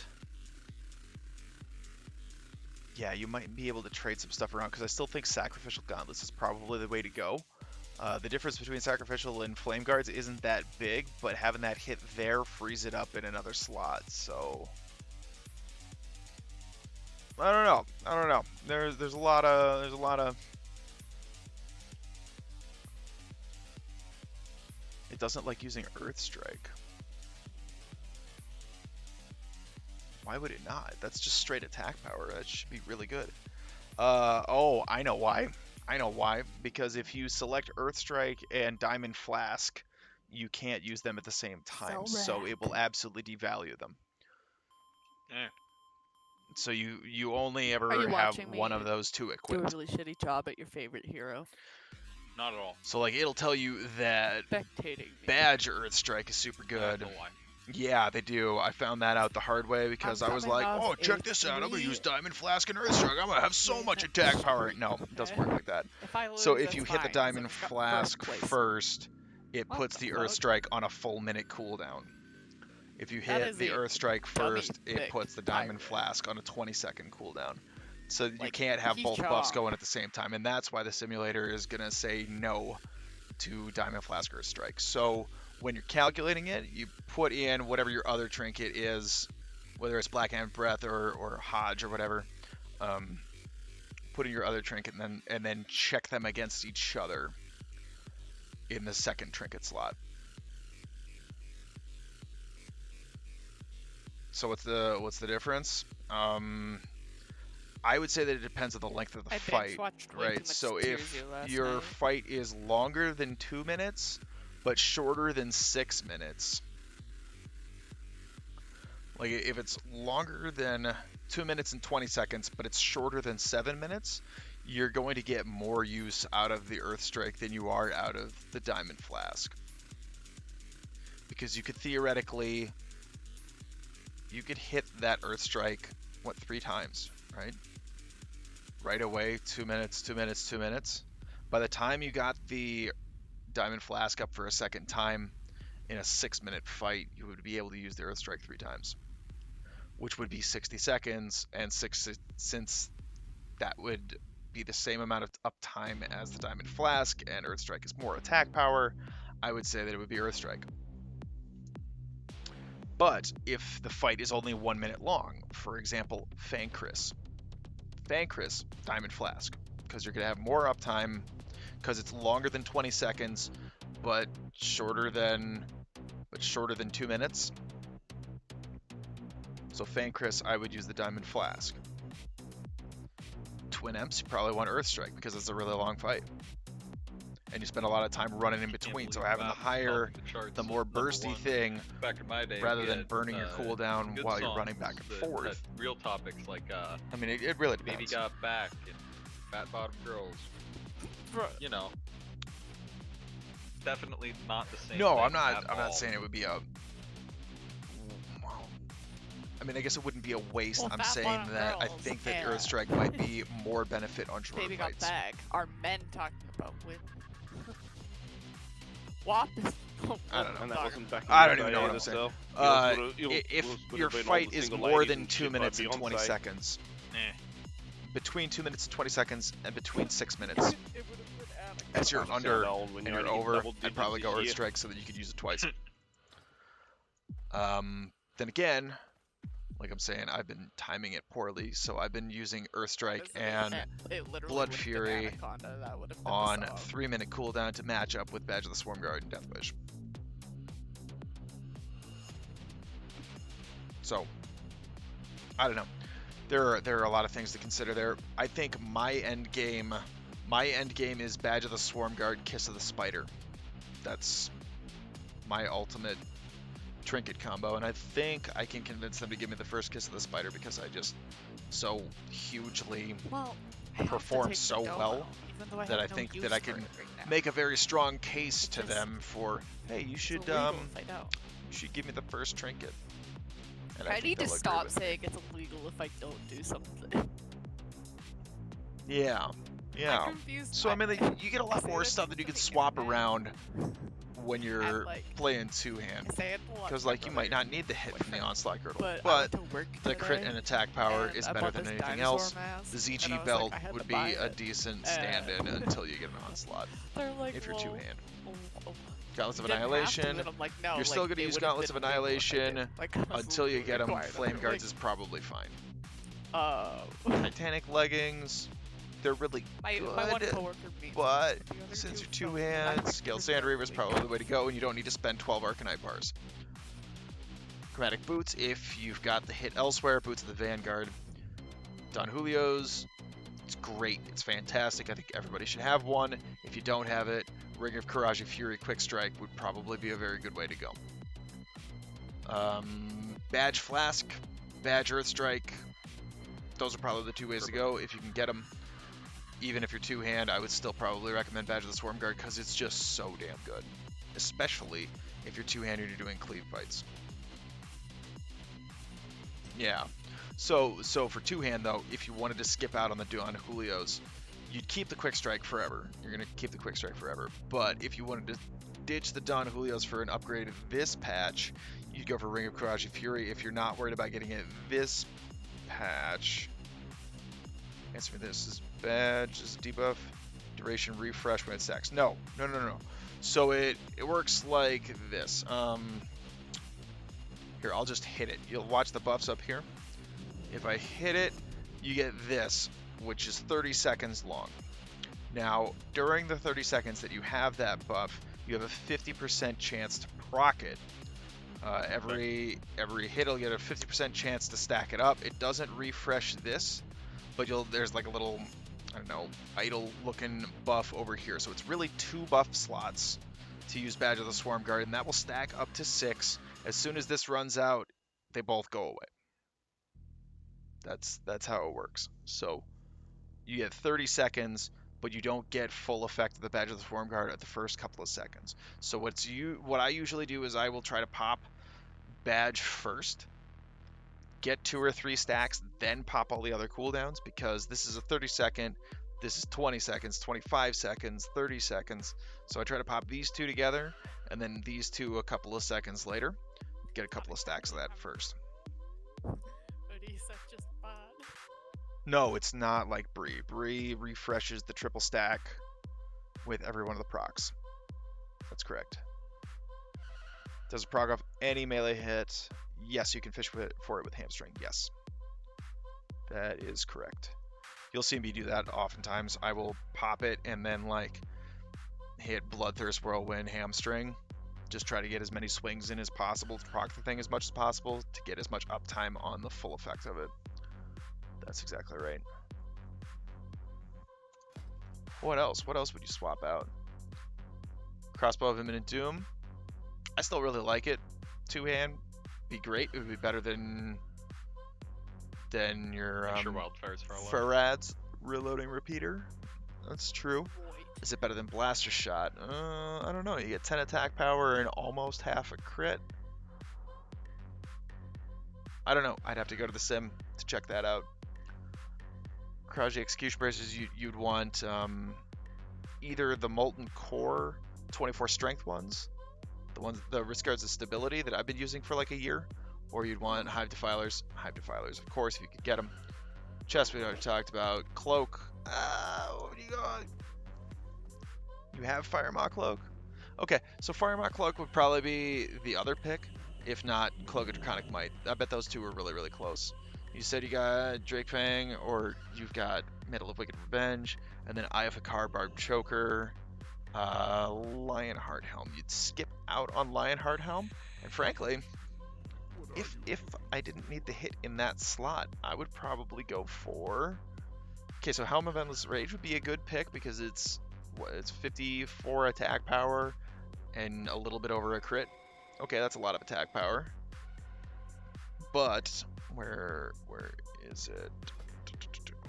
yeah, you might be able to trade some stuff around, because I still think Sacrificial Gauntlets is probably the way to go. The difference between sacrificial and flame guards isn't that big, but having that hit there frees it up in another slot. So I don't know. There's a lot of. It doesn't like using Earth Strike. Why would it not? That's just straight attack power. That should be really good. Oh, I know why. Because if you select Earth Strike and Diamond Flask, you can't use them at the same time, so it will absolutely devalue them. Yeah. So you only Are ever you have watching one me of those two Do a equipped. really shitty job at your favorite hero. Not at all. So like it'll tell you that Spectating me. Badge Earth Strike is super good. That's a lie. Yeah, they do. I found that out the hard way because I was like, oh, check this out. I'm going to use Diamond Flask and Earth Strike. I'm going to have so much attack power. No, it doesn't work like that. If I lose, So if that's you hit the fine, 'cause Diamond I just got Flask first place. first, it What puts the the Earth fuck? Strike on a full minute cooldown. If you That hit is the a Earth Strike dummy first, it thick puts the Diamond pirate. Flask on a 20-second cooldown. So you Like, can't have he's both buffs strong. going at the same time, and that's why the simulator is going to say no to Diamond Flask Earth Strike. So when you're calculating it, you put in whatever your other trinket is, whether it's Black Hand Breath or Hodge or whatever. Put in your other trinket and then check them against each other in the second trinket slot. So what's the difference? I would say that it depends on the length of the I fight, binge-watched way too right? much So Tears if You last your night. fight is longer than 2 minutes, but shorter than 6 minutes, like if it's longer than 2 minutes and 20 seconds, but it's shorter than 7 minutes, you're going to get more use out of the Earth Strike than you are out of the Diamond Flask. Because you could theoretically, you could hit that Earth Strike, 3 times, right? Right away, 2 minutes, 2 minutes, 2 minutes. By the time you got the Diamond Flask up for a second time in a 6-minute fight, you would be able to use the Earth Strike 3 times, which would be 60 seconds, and since that would be the same amount of uptime as the Diamond Flask, and Earth Strike is more attack power, I would say that it would be Earth Strike. But if the fight is only 1 minute long, for example, Fangchris, Diamond Flask, because you're going to have more uptime, because it's longer than 20 seconds, but shorter than 2 minutes. So Fangchris, I would use the Diamond Flask. Twin Emps, you probably want Earth Strike because it's a really long fight, and you spend a lot of time running in between. So having the higher, the more bursty thing, Back in my day, rather we than had, burning your cooldown good while you're songs running back and that forth. had real topics like I mean, it really depends. Baby Got Back and Fat Bottom Girls. You know, definitely not the same. No, thing I'm not. at I'm all. not saying it would be a. I mean, I guess it wouldn't be a waste. Well, I'm Fat saying Bottom that I Girls think that and, Earth Strike might be more benefit on short Baby Got fights. Back are men talking about women. WAP is. I don't know. And that wasn't back in I the don't even day know what I'm either, saying. so If your fight is more than 2 minutes and 20 seconds, between 2 minutes and 20 seconds and between 6 minutes, as you're under and you're over, I'd probably go Earth Strike so that you could use it twice. Then again, like I'm saying, I've been timing it poorly, so I've been using Earth Strike and Blood Fury on 3-minute cooldown to match up with Badge of the Swarm Guard and Deathwish. So, I don't know. There are a lot of things to consider there. I think my end game is Badge of the Swarm Guard, Kiss of the Spider. That's my ultimate trinket combo, and I think I can convince them to give me the first Kiss of the Spider because I just so hugely perform so well that I think that I can make a very strong case to them for, hey, you should give me the first trinket. And I think need to they'll agree stop with me. saying it's illegal if I don't do something. Yeah. I'm confused. So I mean, you get a lot more stuff that you can swap around when you're like, playing two-hand, I say it a lot because to my like you might brother, not need the hit from the onslaught girdle, but I but went to work the crit today, and attack power and is I better bought than this anything dinosaur else. mask, The and I ZG was like, belt I had to would buy be a it, decent and stand-in until you get an onslaught. they're like, If you're well, two-hand. well, Gauntlets of you didn't have to, Annihilation. and I'm like, no, You're still like, going to they use would've Gauntlets of been legal if I Annihilation didn't, like, I was until you get them. required Flame them, Guards like, is probably fine. uh, Titanic leggings, they're really my good, one coworker beat but the other since two, you're so two-hand, I Scaled was Sand Reaver is like- probably the way to go, and you don't need to spend 12 Arcanite bars. Chromatic Boots, if you've got the hit elsewhere, Boots of the Vanguard. Don Julio's, it's great, it's fantastic, I think everybody should have one. If you don't have it, Ring of Courage of Fury Quick Strike would probably be a very good way to go. Badge Flask, Badge Earth Strike, those are probably the two ways to go if you can get them. Even if you're two-hand, I would still probably recommend Badge of the Swarm Guard because it's just so damn good. Especially if you're two-hand and you're doing cleave fights. Yeah. So for two-hand though, if you wanted to skip out on the Don Julios, you'd keep the Quick Strike forever. You're going to keep the Quick Strike forever. But if you wanted to ditch the Don Julios for an upgrade this patch, you'd go for Ring of Courage of Fury if you're not worried about getting it this patch. Answer me this. Is badge is debuff duration refresh when it stacks. No. So it works like this. Here, I'll just hit it. You'll watch the buffs up here. If I hit it, you get this, which is 30 seconds long. Now, during the 30 seconds that you have that buff, you have a 50% chance to proc it. Every hit will get a 50% chance to stack it up. It doesn't refresh this, but there's like a little, I don't know, idle looking buff over here. So it's really 2 buff slots to use Badge of the Swarm Guard, and that will stack up to 6. As soon as this runs out, they both go away. That's how it works. So you get 30 seconds, but you don't get full effect of the Badge of the Swarm Guard at the first couple of seconds. So what I usually do is I will try to pop Badge first, get 2 or 3 stacks, then pop all the other cooldowns, because this is a 30 second, this is 20 seconds, 25 seconds, 30 seconds. So I try to pop these 2 together, and then these 2 a couple of seconds later. Get a couple of stacks of that first. Hoodie such just bad. No, it's not like Bree. Bree refreshes the triple stack with every one of the procs. That's correct. Does it proc off any melee hit? Yes, you can fish for it with hamstring. Yes. That is correct. You'll see me do that oftentimes. I will pop it and then like hit Bloodthirst, Whirlwind, Hamstring. Just try to get as many swings in as possible to proc the thing as much as possible to get as much uptime on the full effect of it. That's exactly right. What else? What else would you swap out? Crossbow of Imminent Doom. I still really like it. Two-hand, be great. It would be better than your Sure, Wildfire's far lower. Farad's reloading repeater. That's true. Is it better than Blaster Shot? I don't know. You get 10 attack power and almost half a crit. I don't know. I'd have to go to the sim to check that out. Cryogy Execution Bracers, you'd want either the Molten Core 24 strength ones, the Risk Guards of Stability that I've been using for like a year, or you'd want Hive Defilers. Hive Defilers, of course, if you could get them. Chest we already talked about. Cloak. What do you got? You have Firemaw Cloak? Okay, so Firemaw Cloak would probably be the other pick, if not Cloak of Draconic Might. I bet those two are really, really close. You said you got Drake Fang, or you've got Middle of Wicked Revenge, and then Eye of Hakar, Barbed Choker, Lionheart Helm. You'd skip out on Lionheart Helm, and frankly, if I didn't need the hit in that slot, I would probably go for... Okay, so Helm of Endless Rage would be a good pick because it's 54 attack power and a little bit over a crit. Okay, that's a lot of attack power. But where is it?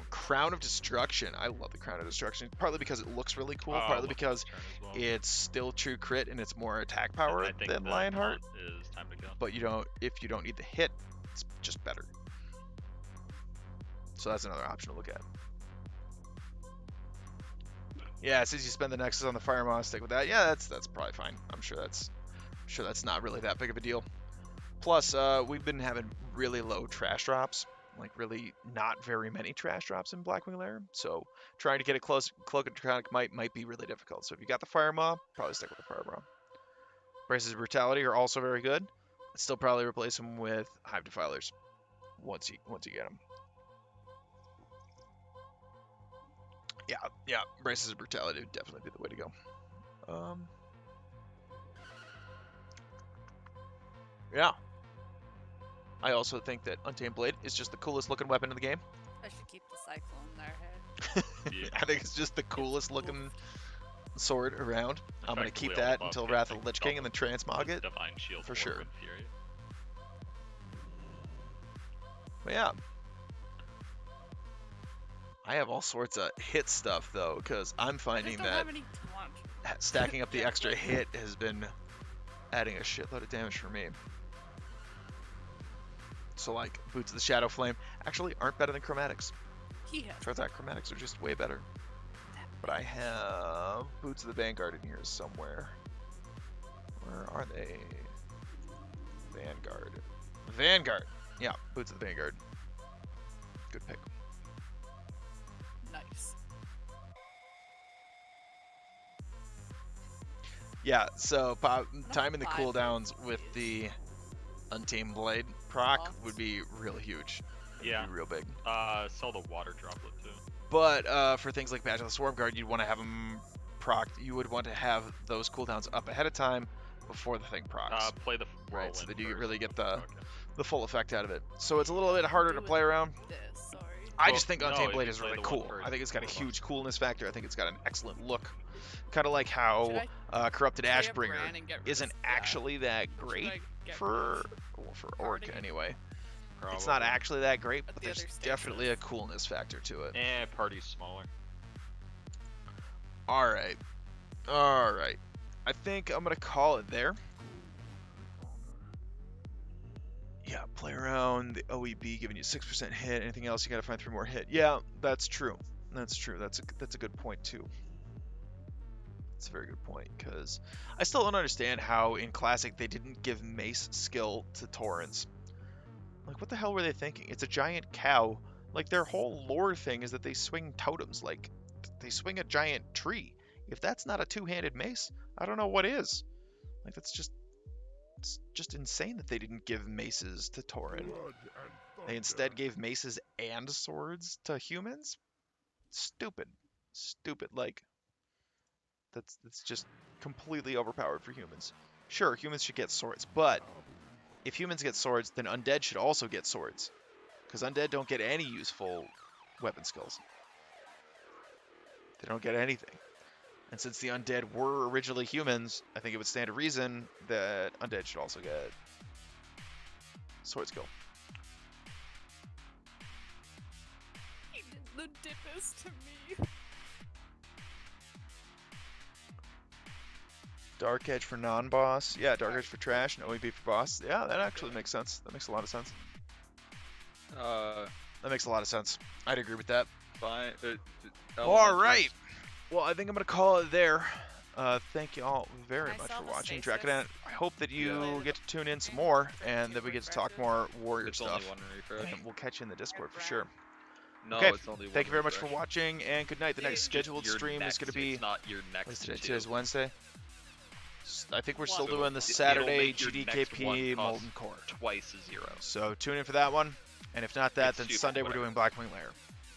Crown of Destruction. I love the Crown of Destruction, partly because it looks really cool, partly because it's still true crit and it's more attack power than Lionheart. Is time to go. But if you don't need the hit, it's just better. So that's another option to look at. Yeah, since you spend the Nexus on the Fire Maw, stick with that. Yeah, that's probably fine. I'm sure that's not really that big of a deal. Plus, we've been having really low trash drops, like really not very many trash drops in Blackwing Lair. So trying to get a close Cloak and Draconic might be really difficult. So if you got the Fire Maw, probably stick with the Fire Maw. Braces of Brutality are also very good. I'd still probably replace them with Hive Defilers once you get them. Yeah, Braces of Brutality would definitely be the way to go. Yeah. I also think that Untamed Blade is just the coolest looking weapon in the game. I should keep the Cyclone there. I think it's just the coolest looking sword around. I'm going to keep that until Wrath of the Lich King and then transmog it. Divine Shield for sure. Fury. But yeah. I have all sorts of hit stuff though, because I'm finding that stacking up the extra hit has been adding a shitload of damage for me. So like Boots of the Shadow Flame actually aren't better than Chromatics. Turns out Chromatics are just way better. But I have Boots of the Vanguard in here somewhere. Where are they? Vanguard. Yeah, Boots of the Vanguard. Good pick. Nice. Yeah, so timing the cooldowns with the Untamed Blade proc would be real huge. Yeah. Be real big. Sell the water droplet too. But for things like Badge of the Swarm Guard, you'd want to have them procced. You would want to have those cooldowns up ahead of time before the thing procs. Play the right, so that you really get the full effect out of it. So it's a little bit harder to play around. I just think Untamed Blade is really cool. I think it's got a huge coolness factor. I think it's got an excellent look. Kind of like how Corrupted Ashbringer isn't actually that great for Orc anyway. Probably. It's not actually that great, but there's definitely a coolness factor to it. Party's smaller. Alright. I think I'm going to call it there. Yeah, play around, the OEB giving you 6% hit, anything else you gotta find 3 more hit. Yeah, that's true. That's a good point too. That's a very good point, because I still don't understand how in Classic they didn't give Mace skill to Torrents. Like, what the hell were they thinking? It's a giant cow. Like, their whole lore thing is that they swing totems. Like, they swing a giant tree. If that's not a two-handed mace, I don't know what is. Like, it's just insane that they didn't give maces to Tauren. They instead gave maces and swords to humans? Stupid. Like, that's just completely overpowered for humans. Sure, humans should get swords, but if humans get swords, then undead should also get swords. Because undead don't get any useful weapon skills. They don't get anything. And since the undead were originally humans, I think it would stand to reason that undead should also get sword skill. He did the dippest to me. Dark Edge for non-boss. Yeah, Dark Edge for trash, and OEB for boss. Yeah, that actually makes sense. That makes a lot of sense. That makes a lot of sense. I'd agree with that. Fine. All right. Well, I think I'm going to call it there. Thank you all very much for watching. Draconet, I hope that you get to tune in some more and that we get to talk more warrior stuff. And we'll catch you in the Discord for sure. No, okay, it's only one thank you very much refresh. for watching, and good night. The next scheduled stream is going to be... It's not your next What's today? two. Today's Wednesday. I think we're still So doing the it'll Saturday make your next one GDKP cost Molten Core. Twice as zero. So tune in for that one. And if not that, It's then stupid, Sunday we're whatever. doing Blackwing Lair.